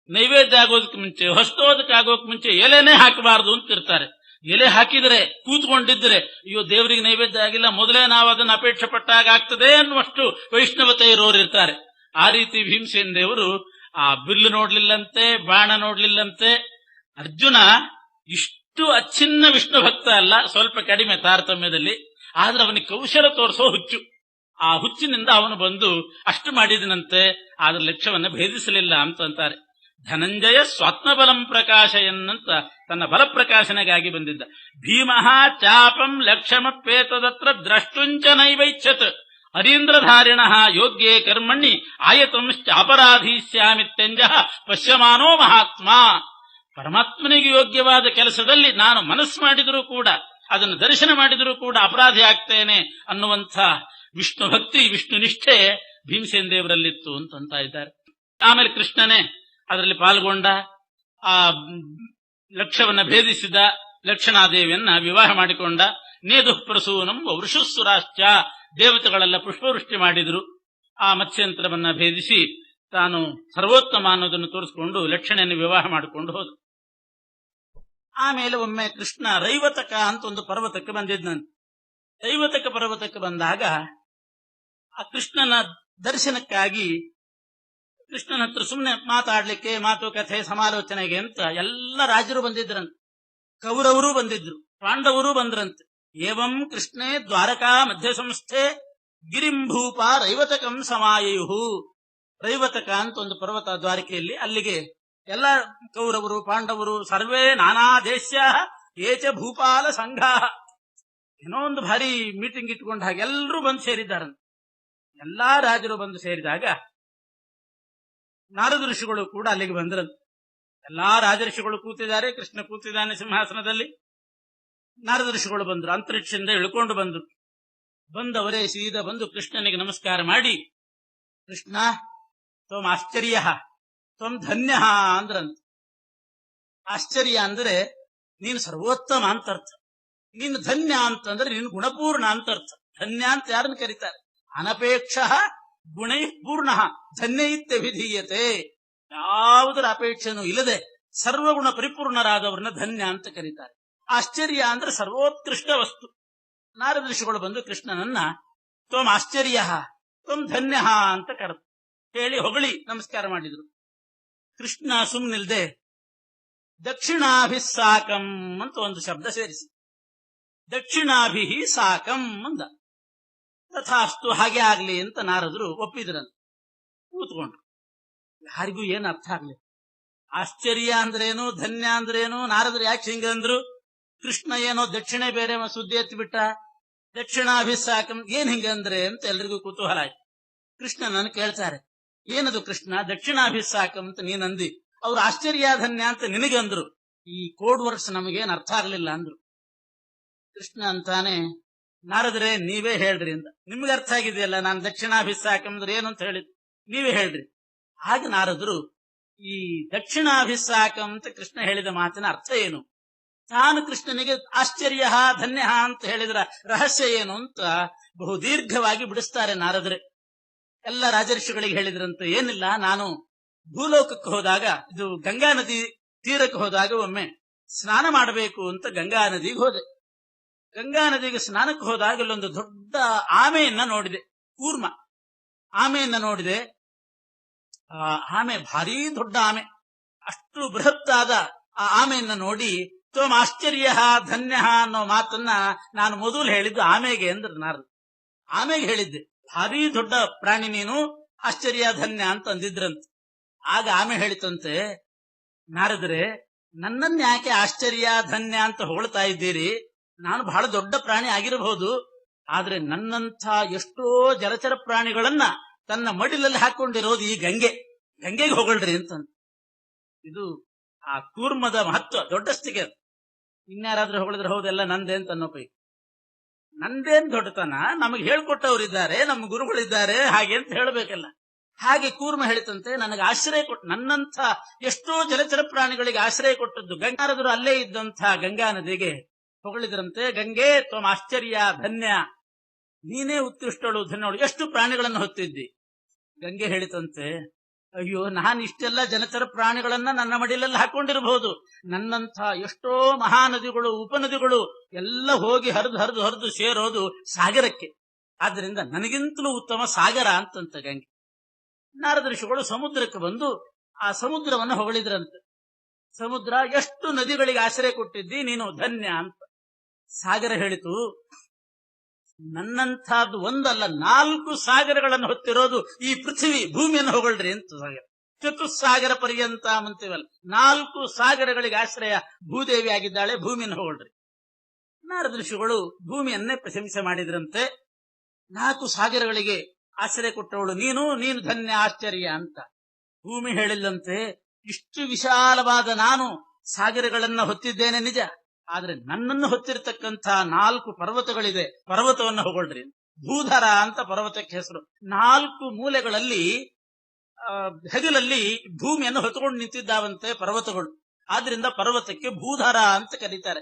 ನೈವೇದ್ಯ ಆಗೋದಕ್ಕೆ ಮುಂಚೆ, ಹೊಸ್ತೋದಕ್ಕಾಗೋಕ್ ಮುಂಚೆ ಎಲೆನೇ ಹಾಕಬಾರದು ಅಂತ ಇರ್ತಾರೆ. ಎಲೆ ಹಾಕಿದ್ರೆ, ಕೂತ್ಕೊಂಡಿದ್ರೆ, ಅಯ್ಯೋ ದೇವರಿಗೆ ನೈವೇದ್ಯ ಆಗಿಲ್ಲ, ಮೊದಲೇ ನಾವು ಅದನ್ನು ಅಪೇಕ್ಷೆ ಪಟ್ಟಾಗ ಆಗ್ತದೆ ಅನ್ನುವಷ್ಟು ವೈಷ್ಣವತೆ ಇರೋರು ಇರ್ತಾರೆ. ಆ ರೀತಿ ಭೀಮಸೇನ ದೇವರು ಆ ಬಿಲ್ಲು ನೋಡ್ಲಿಲ್ಲಂತೆ, ಬಾಣ ನೋಡ್ಲಿಲ್ಲಂತೆ. ಅರ್ಜುನ ಇಷ್ಟು ಅಚ್ಛಿನ್ನ ವಿಷ್ಣು ಭಕ್ತ ಅಲ್ಲ, ಸ್ವಲ್ಪ ಕಡಿಮೆ ತಾರತಮ್ಯದಲ್ಲಿ. ಆದ್ರೆ ಅವನಿಗೆ ಕೌಶಲ ತೋರಿಸೋ ಹುಚ್ಚು. ಆ ಹುಚ್ಚಿನಿಂದ ಅವನು ಬಂದು ಅಷ್ಟು ಮಾಡಿದನಂತೆ, ಆದ್ರೆ ಲಕ್ಷ್ಯವನ್ನ ಭೇದಿಸಲಿಲ್ಲ ಅಂತಂತಾರೆ. ಧನಂಜಯ ಸ್ವಾತ್ಮಬಲಂ ಪ್ರಕಾಶಯನ್ನಂತ ತನ್ನ ಬಲ ಪ್ರಕಾಶನೆಗಾಗಿ ಬಂದಿದ್ದ. ಭೀಮಃ ಚಾಪಂ ಲಕ್ಷ್ಯಮಪ್ಪೇತದತ್ರ ದ್ರಷ್ಟುಂಚ ನೈವೈಚ್ಛತ್ ಹರೀಂದ್ರಧಾರಿಣ ಯೋಗ್ಯೇ ಕರ್ಮಣ್ಣಿ ಆಯತಂಶ್ಚಾಪರಾಧೀಸ್ಯಾಮಿತ್ಯಂಜ ಪಶ್ಯಮಾನೋ ಮಹಾತ್ಮ. ಪರಮಾತ್ಮನಿಗೆ ಯೋಗ್ಯವಾದ ಕೆಲಸದಲ್ಲಿ ನಾನು ಮನಸ್ಸು ಮಾಡಿದರೂ ಕೂಡ, ಅದನ್ನು ದರ್ಶನ ಮಾಡಿದರೂ ಕೂಡ ಅಪರಾಧಿ ಆಗ್ತೇನೆ ಅನ್ನುವಂಥ ವಿಷ್ಣು ಭಕ್ತಿ, ವಿಷ್ಣು ನಿಷ್ಠೆ ಭೀಮಸೇನ ದೇವರಲ್ಲಿತ್ತು ಅಂತ ಇದ್ದಾರೆ. ಆಮೇಲೆ ಕೃಷ್ಣನೇ ಅದರಲ್ಲಿ ಪಾಲ್ಗೊಂಡ, ಆ ಲಕ್ಷ್ಯವನ್ನ ಭೇದಿಸಿದ, ಲಕ್ಷಣಾದೇವಿಯನ್ನ ವಿವಾಹ ಮಾಡಿಕೊಂಡ. ನೇದು ಪ್ರಸೂನಂ ವೃಷುಸುರಾಶ್ಚ, ದೇವತೆಗಳೆಲ್ಲ ಪುಷ್ಪವೃಷ್ಟಿ ಮಾಡಿದ್ರು. ಆ ಮತ್ಸ್ಯಂತ್ರವನ್ನ ಭೇದಿಸಿ ತಾನು ಸರ್ವೋತ್ತಮ ಅನ್ನೋದನ್ನು ತೋರಿಸಿಕೊಂಡು ಲಕ್ಷಣೆಯನ್ನು ವಿವಾಹ ಮಾಡಿಕೊಂಡು ಹೋದ. ಆಮೇಲೆ ಒಮ್ಮೆ ಕೃಷ್ಣ ರೈವತಕ ಅಂತ ಒಂದು ಪರ್ವತಕ್ಕೆ ಬಂದಿದ್ನಂತೆ. ರೈವತಕ ಪರ್ವತಕ್ಕೆ ಬಂದಾಗ ಆ ಕೃಷ್ಣನ ದರ್ಶನಕ್ಕಾಗಿ ಕೃಷ್ಣನ ಹತ್ರ ಸುಮ್ಮನೆ ಮಾತಾಡ್ಲಿಕ್ಕೆ, ಮಾತುಕತೆ ಸಮಾಲೋಚನೆಗೆ ಅಂತ ಎಲ್ಲ ರಾಜರು ಬಂದಿದ್ರಂತೆ. ಕೌರವರು ಬಂದಿದ್ರು, ಪಾಂಡವರು ಬಂದ್ರಂತೆ. ಏವಂ ಕೃಷ್ಣೇ ದ್ವಾರಕಾ ಮಧ್ಯ ಸಂಸ್ಥೆ ಗಿರಿಂಭೂಪ ರೈವತಕಂ ಸಮಾಯಯು. ರೈವತಕ ಅಂತ ಒಂದು ಪರ್ವತ ದ್ವಾರಕೆಯಲ್ಲಿ, ಅಲ್ಲಿಗೆ ಎಲ್ಲ ಕೌರವರು ಪಾಂಡವರು ಸರ್ವೇ ನಾನಾ ದೇಶ್ಯ ಏಚ ಭೂಪಾಲ ಸಂಘ, ಏನೋ ಒಂದು ಭಾರಿ ಮೀಟಿಂಗ್ ಇಟ್ಕೊಂಡ ಹಾಗೆ ಎಲ್ಲರೂ ಬಂದು ಸೇರಿದ್ದಾರಂತೆ. ಎಲ್ಲಾ ರಾಜರು ಬಂದು ಸೇರಿದಾಗ ನಾರದ ಋಷಿಗಳು ಕೂಡ ಅಲ್ಲಿಗೆ ಬಂದ್ರಂತೆ. ಎಲ್ಲಾ ರಾಜಋಷಿಗಳು ಕೂತಿದ್ದಾರೆ, ಕೃಷ್ಣ ಕೂತಿದ್ದಾನೆ ಸಿಂಹಾಸನದಲ್ಲಿ. ನಾರದ ಋಷಿಗಳು ಬಂದ್ರು, ಅಂತರಿಕ್ಷದಿಂದ ಇಳ್ಕೊಂಡು ಬಂದ್ರು. ಬಂದವರೇ ಸೀದಾ ಬಂದು ಕೃಷ್ಣನಿಗೆ ನಮಸ್ಕಾರ ಮಾಡಿ, ಕೃಷ್ಣ ತ್ವಂ ಆಶ್ಚರ್ಯ ತ್ವಂ ಧನ್ಯ ಅಂದ್ರಂತ. ಆಶ್ಚರ್ಯ ಅಂದ್ರೆ ನೀನು ಸರ್ವೋತ್ತಮ ಅಂತರ್ಥ, ನೀನು ಧನ್ಯ ಅಂತಂದ್ರೆ ನೀನು ಗುಣಪೂರ್ಣ ಅಂತರ್ಥ. ಧನ್ಯ ಅಂತ ಯಾರನ್ನು ಕರೀತಾರೆ? ಅನಪೇಕ್ಷ ಗುಣೈ ಪೂರ್ಣ ಧನ್ಯ ಇತ್ಯಭಿಧೀಯತೆ. ಯಾವುದರ ಅಪೇಕ್ಷೆನೂ ಇಲ್ಲದೆ ಸರ್ವಗುಣ ಪರಿಪೂರ್ಣರಾದವ್ರನ್ನ ಧನ್ಯ ಅಂತ ಕರೀತಾರೆ. ಆಶ್ಚರ್ಯ ಅಂದ್ರೆ ಸರ್ವೋತ್ಕೃಷ್ಟ ವಸ್ತು. ನಾರದ ಋಷಿಗಳು ಬಂದು ಕೃಷ್ಣನನ್ನ ತ್ವಂ ಆಶ್ಚರ್ಯ ತ್ವಂ ಧನ್ಯ ಅಂತ ಕರೆದು ಹೇಳಿ ಹೊಗಳಿ ನಮಸ್ಕಾರ ಮಾಡಿದ್ರು. ಕೃಷ್ಣ ಸುಮ್ನಿಲ್ದೆ ದಕ್ಷಿಣಾಭಿಸ್ಸಾಕಂ ಅಂತ ಒಂದು ಶಬ್ದ ಸೇರಿಸಿ, ದಕ್ಷಿಣಾಭಿ ಸಾಕಂ ಅಂದ. ತಥಾಸ್ತು, ಹಾಗೆ ಆಗ್ಲಿ ಅಂತ ನಾರದರು ಒಪ್ಪಿದ್ರಂತ. ಕೂತ್ಕೊಂಡ್ರು. ಯಾರಿಗೂ ಏನು ಅರ್ಥ ಆಗ್ಲಿ. ಆಶ್ಚರ್ಯ ಅಂದ್ರೇನು, ಧನ್ಯ ಅಂದ್ರೇನು, ನಾರದರು ಯಾಕೆ ಹಿಂಗ ಅಂದ್ರು? ಕೃಷ್ಣ ಏನೋ ದಕ್ಷಿಣೆ ಬೇರೆ ಸುದ್ದಿ ಎತ್ತಿಬಿಟ್ಟ, ದಕ್ಷಿಣಾಭಿಸ್ಸಾಕಂ ಏನ್ ಹಿಂಗಂದ್ರೆ ಅಂತ ಎಲ್ರಿಗೂ ಕುತೂಹಲ ಆಯ್ತು. ಕೃಷ್ಣ ನನ್ ಕೇಳ್ತಾರೆ, ಏನದು ಕೃಷ್ಣ ದಕ್ಷಿಣಾಭಿಸ್ಸಾಕಂ ಅಂತ ನೀನಂದಿ, ಅವ್ರು ಆಶ್ಚರ್ಯ ಧನ್ಯ ಅಂತ ನಿನಗಂದ್ರು, ಈ ಕೋಡ್ ವರ್ಡ್ಸ್ ನಮಗೇನ್ ಅರ್ಥ ಆಗ್ಲಿಲ್ಲ ಅಂದ್ರು. ಕೃಷ್ಣ ಅಂತಾನೆ, ನಾರದ್ರೆ ನೀವೇ ಹೇಳ್ರಿ ಅಂತ. ನಿಮ್ಗೆ ಅರ್ಥ ಆಗಿದೆಯಲ್ಲ ನಾನು ದಕ್ಷಿಣಾಭಿಸ್ಸಾಕಂ ಅಂದ್ರೆ ಏನು ಅಂತ ಹೇಳಿದ್, ನೀವೇ ಹೇಳ್ರಿ. ಹಾಗೆ ನಾರದರು ಈ ದಕ್ಷಿಣಾಭಿಸ್ಸಾಕಂ ಅಂತ ಕೃಷ್ಣ ಹೇಳಿದ ಮಾತಿನ ಅರ್ಥ ಏನು, ತಾನು ಕೃಷ್ಣನಿಗೆ ಆಶ್ಚರ್ಯ ಧನ್ಯ ಅಂತ ಹೇಳಿದ್ರ ರಹಸ್ಯ ಏನು ಅಂತ ಬಹು ದೀರ್ಘವಾಗಿ ಬಿಡಿಸ್ತಾರೆ ನಾರದ್ರೆ. ಎಲ್ಲ ರಾಜರ್ಷಿಗಳಿಗೆ ಹೇಳಿದ್ರಂತೆ, ಏನಿಲ್ಲ, ನಾನು ಭೂಲೋಕಕ್ಕೆ ಹೋದಾಗ, ಇದು ಗಂಗಾ ನದಿ ತೀರಕ್ಕೆ ಹೋದಾಗ ಒಮ್ಮೆ ಸ್ನಾನ ಮಾಡಬೇಕು ಅಂತ ಗಂಗಾ ನದಿಗೆ ಹೋದೆ. ಗಂಗಾ ನದಿಗೆ ಸ್ನಾನಕ್ಕೆ ಹೋದಾಗ ಇಲ್ಲೊಂದು ದೊಡ್ಡ ಆಮೆಯನ್ನ ನೋಡಿದೆ, ಕೂರ್ಮ ಆಮೆಯನ್ನ ನೋಡಿದೆ. ಆಮೆ ಭಾರೀ ದೊಡ್ಡ ಆಮೆ, ಅಷ್ಟು ಬೃಹತ್ತಾದ ಆ ಆಮೆಯನ್ನ ನೋಡಿ ತ್ವಂ ಆಶ್ಚರ್ಯ ಧನ್ಯ ಅನ್ನೋ ಮಾತನ್ನ ನಾನು ಮೊದಲು ಹೇಳಿದ್ದು ಆಮೆಗೆ ಅಂದ್ರೆ ನಾರದು. ಆಮೆಗೆ ಹೇಳಿದ್ದೆ, ಭಾರೀ ದೊಡ್ಡ ಪ್ರಾಣಿ ನೀನು, ಆಶ್ಚರ್ಯ ಧನ್ಯ ಅಂತ ಅಂದಿದ್ರಂತ. ಆಗ ಆಮೆ ಹೇಳಿತಂತೆ, ನಾರದ್ರೆ ನನ್ನನ್ನ ಯಾಕೆ ಆಶ್ಚರ್ಯ ಧನ್ಯ ಅಂತ ಹೊಗಳ್ತಾ ಇದ್ದೀರಿ? ನಾನು ಬಹಳ ದೊಡ್ಡ ಪ್ರಾಣಿ ಆಗಿರಬಹುದು, ಆದ್ರೆ ನನ್ನಂಥ ಎಷ್ಟೋ ಜಲಚರ ಪ್ರಾಣಿಗಳನ್ನ ತನ್ನ ಮಡಿಲಲ್ಲಿ ಹಾಕೊಂಡಿರೋದು ಈ ಗಂಗೆಗೆ ಹೊಗಳ್ರಿ ಅಂತ. ಇದು ಆ ಕೂರ್ಮದ ಮಹತ್ವ, ದೊಡ್ಡಸ್ತಿಗೆ. ಇನ್ಯಾರಾದ್ರೂ ಹೊಗಳಿದ್ರೆ ಹೌದೆಲ್ಲ ನಂದೇ ಅಂತ ಅನ್ನೋ ಪೈ, ನಂದೇನ್ ದೊಡ್ಡತನ, ನಮಗೆ ಹೇಳ್ಕೊಟ್ಟವರಿದ್ದಾರೆ, ನಮ್ಮ ಗುರುಗಳಿದ್ದಾರೆ, ಹಾಗೆ ಅಂತ ಹೇಳಬೇಕಲ್ಲ. ಹಾಗೆ ಕೂರ್ಮ ಹೇಳಿತಂತೆ, ನನಗೆ ಆಶ್ರಯ ಕೊಟ್ಟು, ನನ್ನಂಥ ಎಷ್ಟೋ ಜಲಚರ ಪ್ರಾಣಿಗಳಿಗೆ ಆಶ್ರಯ ಕೊಟ್ಟದ್ದು ಗಂಗಾರದರು ಅಲ್ಲೇ ಇದ್ದಂಥ ಗಂಗಾ ನದಿಗೆ ಹೊಗಳಿದ್ರಂತೆ. ಗಂಗೆ ತ್ವಂ ಆಶ್ಚರ್ಯ ಧನ್ಯ, ನೀನೇ ಉತ್ಕೃಷ್ಟಳು ಧನ್ಯಳು, ಎಷ್ಟು ಪ್ರಾಣಿಗಳನ್ನು ಹೊತ್ತಿದ್ದಿ. ಗಂಗೆ ಹೇಳಿತಂತೆ, ಅಯ್ಯೋ, ನಾನು ಇಷ್ಟೆಲ್ಲ ಜಲಚರ ಪ್ರಾಣಿಗಳನ್ನ ನನ್ನ ಮಡಿಲಲ್ಲಿ ಹಾಕೊಂಡಿರಬಹುದು, ನನ್ನಂಥ ಎಷ್ಟೋ ಮಹಾನದಿಗಳು ಉಪನದಿಗಳು ಎಲ್ಲ ಹೋಗಿ ಹರಿದು ಸೇರೋದು ಸಾಗರಕ್ಕೆ, ಆದ್ರಿಂದ ನನಗಿಂತಲೂ ಉತ್ತಮ ಸಾಗರ ಅಂತಂತ ಗಂಗೆ. ನಾರದ ಋಷಿಗಳು ಸಮುದ್ರಕ್ಕೆ ಬಂದು ಆ ಸಮುದ್ರವನ್ನು ಹೊಗಳಿದ್ರಂತೆ. ಸಮುದ್ರ, ಎಷ್ಟು ನದಿಗಳಿಗೆ ಆಶ್ರಯ ಕೊಟ್ಟಿದ್ದಿ ನೀನು, ಧನ್ಯ ಅಂತ. ಸಾಗರ ಹೇಳಿತು, ನನ್ನಂಥದ್ದು ಒಂದಲ್ಲ 4 ಸಾಗರಗಳನ್ನು ಹೊತ್ತಿರೋದು ಈ ಪೃಥ್ವಿ, ಭೂಮಿಯನ್ನು ಹೊಗಳ್ರಿ ಅಂತ. ಸಾಗರ ಚತುಸ್ಸಾಗರ ಪರ್ಯಂತ ಅಂತೀವಲ್ಲ, 4 ಸಾಗರಗಳಿಗೆ ಆಶ್ರಯ ಭೂದೇವಿ ಆಗಿದ್ದಾಳೆ, ಭೂಮಿಯನ್ನು ಹೊಗಳ್ರಿ. ನಾರದ ಋಷಿಗಳು ಭೂಮಿಯನ್ನೇ ಪ್ರಶಂಸೆ ಮಾಡಿದ್ರಂತೆ. 4 ಸಾಗರಗಳಿಗೆ ಆಶ್ರಯ ಕೊಟ್ಟವಳು ನೀನು ಧನ್ಯ ಆಶ್ಚರ್ಯ ಅಂತ. ಭೂಮಿ ಹೇಳಿಲ್ಲಂತೆ, ಇಷ್ಟು ವಿಶಾಲವಾದ ನಾನು ಸಾಗರಗಳನ್ನ ಹೊತ್ತಿದ್ದೇನೆ ನಿಜ, ಆದ್ರೆ ನನ್ನನ್ನು ಹೊತ್ತಿರತಕ್ಕಂಥ 4 ಪರ್ವತಗಳಿದೆ, ಪರ್ವತವನ್ನು ಹೊಗಳ್ರಿ. ಭೂಧರ ಅಂತ ಪರ್ವತಕ್ಕೆ ಹೆಸರು. 4 ಮೂಲೆಗಳಲ್ಲಿ ಹೆಗಲಲ್ಲಿ ಭೂಮಿಯನ್ನು ಹೊತ್ತುಕೊಂಡು ನಿಂತಿದ್ದಾವಂತೆ ಪರ್ವತಗಳು, ಆದ್ರಿಂದ ಪರ್ವತಕ್ಕೆ ಭೂಧರ ಅಂತ ಕರೀತಾರೆ.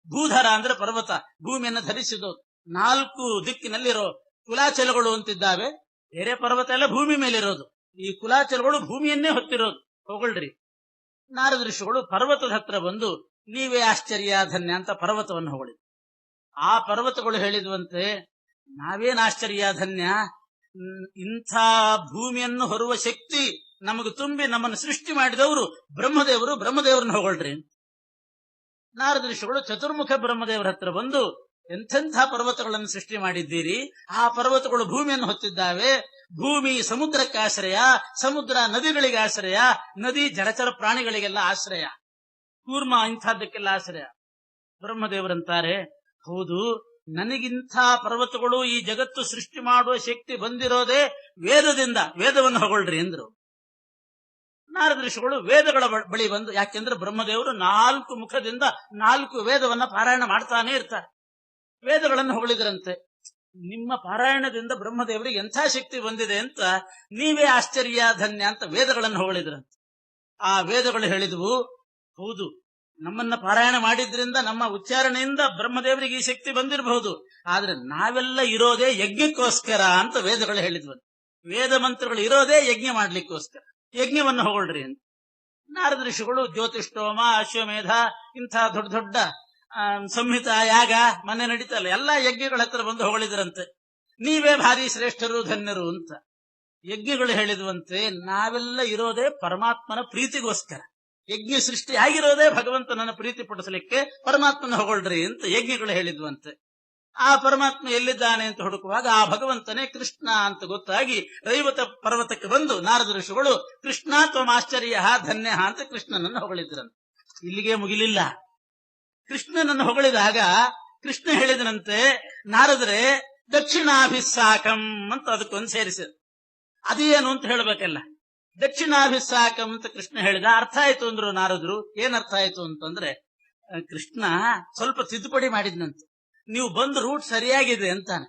ಭೂಧರ ಅಂದ್ರೆ ಪರ್ವತ, ಭೂಮಿಯನ್ನು ಧರಿಸಿದವು. 4 ದಿಕ್ಕಿನಲ್ಲಿರೋ ಕುಲಾಚಲಗಳು ಅಂತಿದ್ದಾವೆ, ಬೇರೆ ಪರ್ವತ ಎಲ್ಲ ಭೂಮಿ ಮೇಲಿರೋದು, ಈ ಕುಲಾಚಲಗಳು ಭೂಮಿಯನ್ನೇ ಹೊತ್ತಿರೋದು, ಹೊಗಳ್ರಿ. ನಾರದ ಋಷಿಗಳು ಪರ್ವತದ ಹತ್ರ ಬಂದು ನೀವೇ ಆಶ್ಚರ್ಯ ಧನ್ಯ ಅಂತ ಪರ್ವತವನ್ನು ಹೊಗಳಿದ್ರು. ಆ ಪರ್ವತಗಳು ಹೇಳಿದ್ವಂತೆ, ನಾವೇನ್ ಆಶ್ಚರ್ಯ ಧನ್ಯ, ಇಂಥ ಭೂಮಿಯನ್ನು ಹೊರುವ ಶಕ್ತಿ ನಮಗೆ ತುಂಬಿ ನಮ್ಮನ್ನು ಸೃಷ್ಟಿ ಮಾಡಿದವರು ಬ್ರಹ್ಮದೇವರನ್ನ ಹೊಗಳ್ರಿ. ನಾರದ ಋಷಿಗಳು ಚತುರ್ಮುಖ ಬ್ರಹ್ಮದೇವರ ಹತ್ರ ಬಂದು, ಎಂಥೆಂಥ ಪರ್ವತಗಳನ್ನು ಸೃಷ್ಟಿ ಮಾಡಿದ್ದೀರಿ, ಆ ಪರ್ವತಗಳು ಭೂಮಿಯನ್ನು ಹೊತ್ತಿದ್ದಾವೆ, ಭೂಮಿ ಸಮುದ್ರಕ್ಕೆ ಆಶ್ರಯ, ಸಮುದ್ರ ನದಿಗಳಿಗೆ ಆಶ್ರಯ, ನದಿ ಜಲಚರ ಪ್ರಾಣಿಗಳಿಗೆಲ್ಲ ಆಶ್ರಯ, ಕೂರ್ಮ ಇಂಥದ್ದಕ್ಕೆಲ್ಲ ಆಶ್ರಯ. ಬ್ರಹ್ಮದೇವರಂತಾರೆ, ಹೌದು, ನನಗಿಂಥ ಪರ್ವತಗಳು ಈ ಜಗತ್ತು ಸೃಷ್ಟಿ ಮಾಡುವ ಶಕ್ತಿ ಬಂದಿರೋದೇ ವೇದದಿಂದ, ವೇದವನ್ನು ಹೊಗಳ್ರಿ ಎಂದ್ರು. ನಾರದ ಋಷಿಗಳು ವೇದಗಳ ಬಳಿ ಬಂದು, ಯಾಕೆಂದ್ರೆ ಬ್ರಹ್ಮದೇವರು 4 ಮುಖದಿಂದ 4 ವೇದವನ್ನ ಪಾರಾಯಣ ಮಾಡ್ತಾನೆ ಇರ್ತಾರೆ. ವೇದಗಳನ್ನು ಹೊಗಳಿದ್ರಂತೆ. ನಿಮ್ಮ ಪಾರಾಯಣದಿಂದ ಬ್ರಹ್ಮದೇವರಿಗೆ ಎಂಥ ಶಕ್ತಿ ಬಂದಿದೆ ಅಂತ ನೀವೇ ಆಶ್ಚರ್ಯ ಧನ್ಯ ಅಂತ ವೇದಗಳನ್ನು ಹೊಗಳಿದ್ರಂತೆ. ಆ ವೇದಗಳು ಹೇಳಿದ್ವು, ಹೌದು, ನಮ್ಮನ್ನ ಪಾರಾಯಣ ಮಾಡಿದ್ರಿಂದ, ನಮ್ಮ ಉಚ್ಚಾರಣೆಯಿಂದ ಬ್ರಹ್ಮದೇವರಿಗೆ ಈ ಶಕ್ತಿ ಬಂದಿರಬಹುದು, ಆದ್ರೆ ನಾವೆಲ್ಲ ಇರೋದೇ ಯಜ್ಞಕ್ಕೋಸ್ಕರ ಅಂತ ವೇದಗಳು ಹೇಳಿದ್ವು. ವೇದ ಮಂತ್ರಗಳು ಇರೋದೇ ಯಜ್ಞ ಮಾಡ್ಲಿಕ್ಕೋಸ್ಕರ, ಯಜ್ಞವನ್ನು ಹೊಗಳ್ರಿ ಅಂತ. ನಾರದ ಋಷಿಗಳು ಜ್ಯೋತಿಷ್ಠೋಮ, ಅಶ್ವಮೇಧ, ಇಂಥ ದೊಡ್ಡ ದೊಡ್ಡ ಸಂಹಿತ, ಯಾಗ ಮನೆ ನಡೀತಲ್ಲ, ಎಲ್ಲಾ ಯಜ್ಞಗಳ ಹತ್ರ ಬಂದು ಹೊಗಳಿದ್ರಂತೆ. ನೀವೇ ಭಾರಿ ಶ್ರೇಷ್ಠರು ಧನ್ಯರು ಅಂತ. ಯಜ್ಞಗಳು ಹೇಳಿದ್ವಂತೆ, ನಾವೆಲ್ಲ ಇರೋದೇ ಪರಮಾತ್ಮನ ಪ್ರೀತಿಗೋಸ್ಕರ, ಯಜ್ಞ ಸೃಷ್ಟಿ ಆಗಿರೋದೇ ಭಗವಂತನನ್ನ ಪ್ರೀತಿ ಪಡಿಸಲಿಕ್ಕೆ, ಪರಮಾತ್ಮನ ಹೊಗಳ್ರಿ ಅಂತ ಯಜ್ಞಗಳು ಹೇಳಿದ್ವಂತೆ. ಆ ಪರಮಾತ್ಮ ಎಲ್ಲಿದ್ದಾನೆ ಅಂತ ಹುಡುಕುವಾಗ ಆ ಭಗವಂತನೇ ಕೃಷ್ಣ ಅಂತ ಗೊತ್ತಾಗಿ ರೈವತ ಪರ್ವತಕ್ಕೆ ಬಂದು ನಾರದ ಋಷಿಗಳು ಕೃಷ್ಣ ತ್ವಮಾಶ್ಚರ್ಯ ಧನ್ಯ ಅಂತ ಕೃಷ್ಣನನ್ನು ಹೊಗಳಿದ್ರಂತೆ. ಇಲ್ಲಿಗೆ ಮುಗಿಲಿಲ್ಲ. ಕೃಷ್ಣನನ್ನು ಹೊಗಳಿದಾಗ ಕೃಷ್ಣ ಹೇಳಿದನಂತೆ, ನಾರದ್ರೆ ದಕ್ಷಿಣಾಭಿಸ್ಸಾಕಂ ಅಂತ ಅದಕ್ಕೊಂದು ಸೇರಿಸಿದ. ಅದೇನು ಅಂತ ಹೇಳಬೇಕಲ್ಲ. ದಕ್ಷಿಣಾಭಿಸ್ಸಾಕಂ ಅಂತ ಕೃಷ್ಣ ಹೇಳಿದ. ಅರ್ಥ ಆಯ್ತು ಅಂದ್ರು ನಾರದ್ರು. ಏನ್ ಅರ್ಥ ಆಯ್ತು ಅಂತಂದ್ರೆ, ಕೃಷ್ಣ ಸ್ವಲ್ಪ ತಿದ್ದುಪಡಿ ಮಾಡಿದ್ನಂತೆ. ನೀವು ಬಂದ ರೂಟ್ ಸರಿಯಾಗಿದೆ ಅಂತಾನೆ.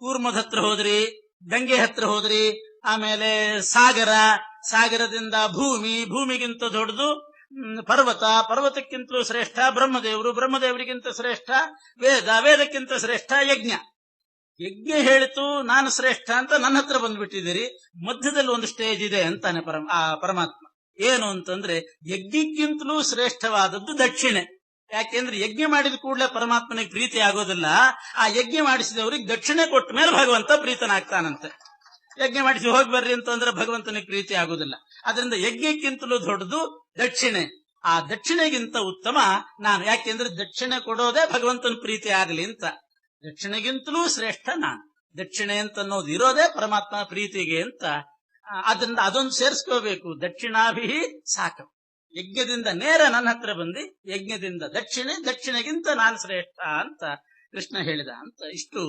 ಕೂರ್ಮದ ಹತ್ರ ಹೋದ್ರಿ, ಗಂಗೆ ಹತ್ರ ಹೋದ್ರಿ, ಆಮೇಲೆ ಸಾಗರ, ಸಾಗರದಿಂದ ಭೂಮಿ, ಭೂಮಿಗಿಂತ ದೊಡ್ಡದು ಪರ್ವತ, ಪರ್ವತಕ್ಕಿಂತಲೂ ಶ್ರೇಷ್ಠ ಬ್ರಹ್ಮದೇವರು, ಬ್ರಹ್ಮದೇವರಿಗಿಂತ ಶ್ರೇಷ್ಠ ವೇದ, ವೇದಕ್ಕಿಂತ ಶ್ರೇಷ್ಠ ಯಜ್ಞ. ಯಜ್ಞ ಹೇಳಿತು ನಾನು ಶ್ರೇಷ್ಠ ಅಂತ ನನ್ನ ಹತ್ರ ಬಂದ್ಬಿಟ್ಟಿದ್ದೀರಿ. ಮಧ್ಯದಲ್ಲಿ ಒಂದು ಸ್ಟೇಜ್ ಇದೆ ಅಂತಾನೆ ಪರಮಾತ್ಮ. ಏನು ಅಂತಂದ್ರೆ, ಯಜ್ಞಕ್ಕಿಂತಲೂ ಶ್ರೇಷ್ಠವಾದದ್ದು ದಕ್ಷಿಣೆ. ಯಾಕೆಂದ್ರೆ ಯಜ್ಞ ಮಾಡಿದ ಕೂಡಲೇ ಪರಮಾತ್ಮನಿಗೆ ಪ್ರೀತಿ ಆಗೋದಿಲ್ಲ. ಆ ಯಜ್ಞ ಮಾಡಿಸಿದವರಿಗೆ ದಕ್ಷಿಣೆ ಕೊಟ್ಟ ಮೇಲೆ ಭಗವಂತ ಪ್ರೀತನಾಗ್ತಾನಂತೆ. ಯಜ್ಞ ಮಾಡಿಸಿ ಹೋಗಿ ಬರ್ರಿ ಅಂತಂದ್ರೆ ಭಗವಂತನಿಗೆ ಪ್ರೀತಿ ಆಗೋದಿಲ್ಲ. ಅದರಿಂದ ಯಜ್ಞಕ್ಕಿಂತಲೂ ದೊಡ್ಡದು ದಕ್ಷಿಣೆ. ಆ ದಕ್ಷಿಣೆಗಿಂತ ಉತ್ತಮ ನಾನು, ಯಾಕೆಂದ್ರೆ ದಕ್ಷಿಣೆ ಕೊಡೋದೇ ಭಗವಂತನ ಪ್ರೀತಿ ಆಗಲಿ ಅಂತ. ದಕ್ಷಿಣೆಗಿಂತಲೂ ಶ್ರೇಷ್ಠ ನಾನು. ದಕ್ಷಿಣೆ ಅಂತ ಅನ್ನೋದು ಇರೋದೇ ಪರಮಾತ್ಮನ ಪ್ರೀತಿಗೆ ಅಂತ. ಅದರಿಂದ ಅದೊಂದು ಸೇರಿಸ್ಕೋಬೇಕು. ದಕ್ಷಿಣಾಭಿ ಸಾಕು. ಯಜ್ಞದಿಂದ ನೇರ ನನ್ನ ಹತ್ರ ಬಂದು ಯಜ್ಞದಿಂದ ದಕ್ಷಿಣೆ, ದಕ್ಷಿಣೆಗಿಂತ ನಾನು ಶ್ರೇಷ್ಠ ಅಂತ ಕೃಷ್ಣ ಹೇಳಿದ ಅಂತ. ಇಷ್ಟು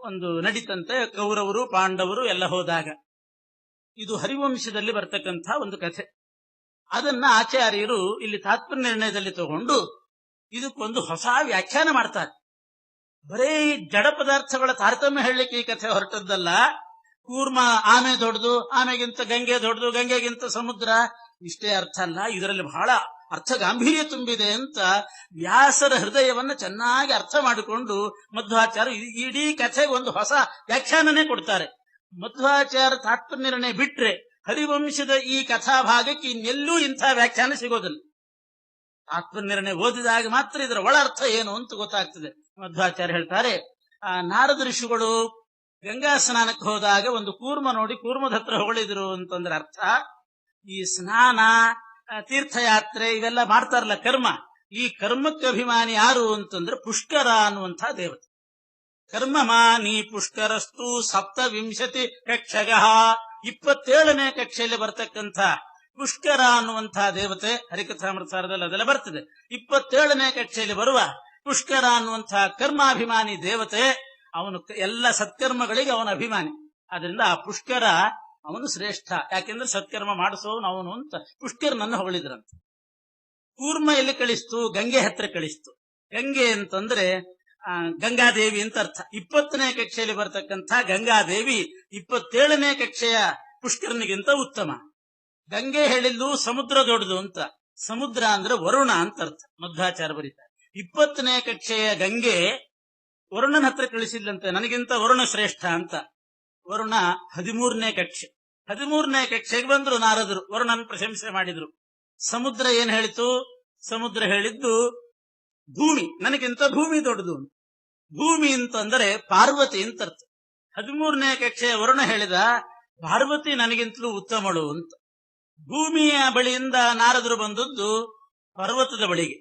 ಒಂದು ನಡೀತಂತೆ ಕೌರವರು ಪಾಂಡವರು ಎಲ್ಲ ಹೋದಾಗ. ಇದು ಹರಿವಂಶದಲ್ಲಿ ಬರ್ತಕ್ಕಂಥ ಒಂದು ಕಥೆ. ಅದನ್ನ ಆಚಾರ್ಯರು ಇಲ್ಲಿ ತಾತ್ಪರ್ಯ ನಿರ್ಣಯದಲ್ಲಿ ತಗೊಂಡು ಇದಕ್ಕೊಂದು ಹೊಸ ವ್ಯಾಖ್ಯಾನ ಮಾಡ್ತಾರೆ. ಬರೀ ಜಡ ಪದಾರ್ಥಗಳ ತಾರತಮ್ಯ ಹೇಳಲಿಕ್ಕೆ ಈ ಕಥೆ ಹೊರಟದ್ದಲ್ಲ. ಕೂರ್ಮ ಆಮೆ ದೊಡ್ಡದು, ಆಮೆಗಿಂತ ಗಂಗೆ ದೊಡ್ಡದು, ಗಂಗೆಗಿಂತ ಸಮುದ್ರ, ಇಷ್ಟೇ ಅರ್ಥ ಅಲ್ಲ. ಇದರಲ್ಲಿ ಬಹಳ ಅರ್ಥ ಗಾಂಭೀರ್ಯ ತುಂಬಿದೆ ಅಂತ ವ್ಯಾಸರ ಹೃದಯವನ್ನ ಚೆನ್ನಾಗಿ ಅರ್ಥ ಮಾಡಿಕೊಂಡು ಮಧ್ವಾಚಾರ್ಯ ಇಡೀ ಕಥೆಗೆ ಒಂದು ಹೊಸ ವ್ಯಾಖ್ಯಾನನೇ ಕೊಡ್ತಾರೆ. ಮಧ್ವಾಚಾರ್ಯ ತಾತ್ಪರ್ಯ ನಿರ್ಣಯ ಬಿಟ್ರೆ ಹರಿವಂಶದ ಈ ಕಥಾಭಾಗಕ್ಕೆ ಇನ್ನೆಲ್ಲೂ ಇಂಥ ವ್ಯಾಖ್ಯಾನ ಸಿಗೋದಿಲ್ಲ. ತಾತ್ಪರ್ಯ ನಿರ್ಣಯ ಓದಿದಾಗ ಮಾತ್ರ ಇದರ ಒಳ ಅರ್ಥ ಏನು ಅಂತ ಗೊತ್ತಾಗ್ತದೆ. ಮಧ್ವಾಚಾರ್ಯ ಹೇಳ್ತಾರೆ, ನಾರದ ಋಷಿಗಳು ಗಂಗಾ ಸ್ನಾನಕ್ಕೆ ಹೋದಾಗ ಒಂದು ಕೂರ್ಮ ನೋಡಿ ಕೂರ್ಮದ ಹತ್ರ ಹೊಗಳಿದ್ರು ಅಂತಂದ್ರೆ ಅರ್ಥ, ಈ ಸ್ನಾನ, ತೀರ್ಥಯಾತ್ರೆ ಇವೆಲ್ಲ ಮಾಡ್ತಾರಲ್ಲ ಕರ್ಮ, ಈ ಕರ್ಮಕ್ಕೆ ಅಭಿಮಾನಿ ಯಾರು ಅಂತಂದ್ರೆ ಪುಷ್ಕರ ಅನ್ನುವಂಥ ದೇವತೆ. ಕರ್ಮಮಾನಿ ಪುಷ್ಕರಸ್ತು 27 ಕಕ್ಷಗಃ, 27ನೇ ಕಕ್ಷೆಯಲ್ಲಿ ಬರ್ತಕ್ಕಂಥ ಪುಷ್ಕರ ಅನ್ನುವಂಥ ದೇವತೆ ಹರಿಕಥಾಮೃತಸಾರದಲ್ಲಿ ಅದೆಲ್ಲ ಬರ್ತದೆ. 27ನೇ ಕಕ್ಷೆಯಲ್ಲಿ ಬರುವ ಪುಷ್ಕರ ಅನ್ನುವಂಥ ಕರ್ಮಾಭಿಮಾನಿ ದೇವತೆ. ಅವನು ಎಲ್ಲ ಸತ್ಕರ್ಮಗಳಿಗೆ ಅವನ ಅಭಿಮಾನಿ. ಆದ್ರಿಂದ ಆ ಪುಷ್ಕರ ಅವನು ಶ್ರೇಷ್ಠ. ಯಾಕೆಂದ್ರೆ ಸತ್ಕರ್ಮ ಮಾಡಿಸೋನು ಅವನು ಅಂತ ಪುಷ್ಕರನನ್ನು ಹೊಗಳಿದ್ರಂತ. ಕೂರ್ಮ ಎಲ್ಲಿ ಕಳಿಸ್ತು? ಗಂಗೆ ಹತ್ರ ಕಳಿಸ್ತು. ಗಂಗೆ ಅಂತಂದ್ರೆ ಗಂಗಾದೇವಿ ಅಂತ ಅರ್ಥ. 20ನೇ ಕಕ್ಷೆಯಲ್ಲಿ ಬರ್ತಕ್ಕಂಥ ಗಂಗಾದೇವಿ 27ನೇ ಕಕ್ಷೆಯ ಪುಷ್ಕರನಿಗಿಂತ ಉತ್ತಮ. ಗಂಗೆ ಹೇಳಿದ್ದು ಸಮುದ್ರ ದೊಡ್ಡದು ಅಂತ. ಸಮುದ್ರ ಅಂದ್ರೆ ವರುಣ ಅಂತ ಅರ್ಥ. ಮಧ್ವಾಚಾರ್ಯ ಬರೀತಾರೆ 20ನೇ ಕಕ್ಷೆಯ ಗಂಗೆ ವರುಣನ ಹತ್ರ ಕಳಿಸಿದ್ಲಂತೆ, ನನಗಿಂತ ವರುಣ ಶ್ರೇಷ್ಠ ಅಂತ. ವರುಣ 13ನೇ ಕಕ್ಷೆ. 13ನೇ ಕಕ್ಷೆಗೆ ಬಂದ್ರು ನಾರದರು, ವರುಣನ ಪ್ರಶಂಸೆ ಮಾಡಿದ್ರು. ಸಮುದ್ರ ಏನ್ ಹೇಳಿತು? ಸಮುದ್ರ ಹೇಳಿದ್ದು ಭೂಮಿ, ನನಗಿಂತ ಭೂಮಿ ದೊಡ್ಡದು. ಭೂಮಿ ಅಂತಂದ್ರೆ ಪಾರ್ವತಿ ಅಂತ ಅರ್ಥ. 13ನೇ ಕಕ್ಷೆಯ ವರುಣ ಹೇಳಿದ, ಪಾರ್ವತಿ ನನಗಿಂತಲೂ ಉತ್ತಮಳು ಅಂತ. ಭೂಮಿಯ ಬಳಿಯಿಂದ ನಾರದರು ಬಂದದ್ದು ಪರ್ವತದ ಬಳಿಗೆ.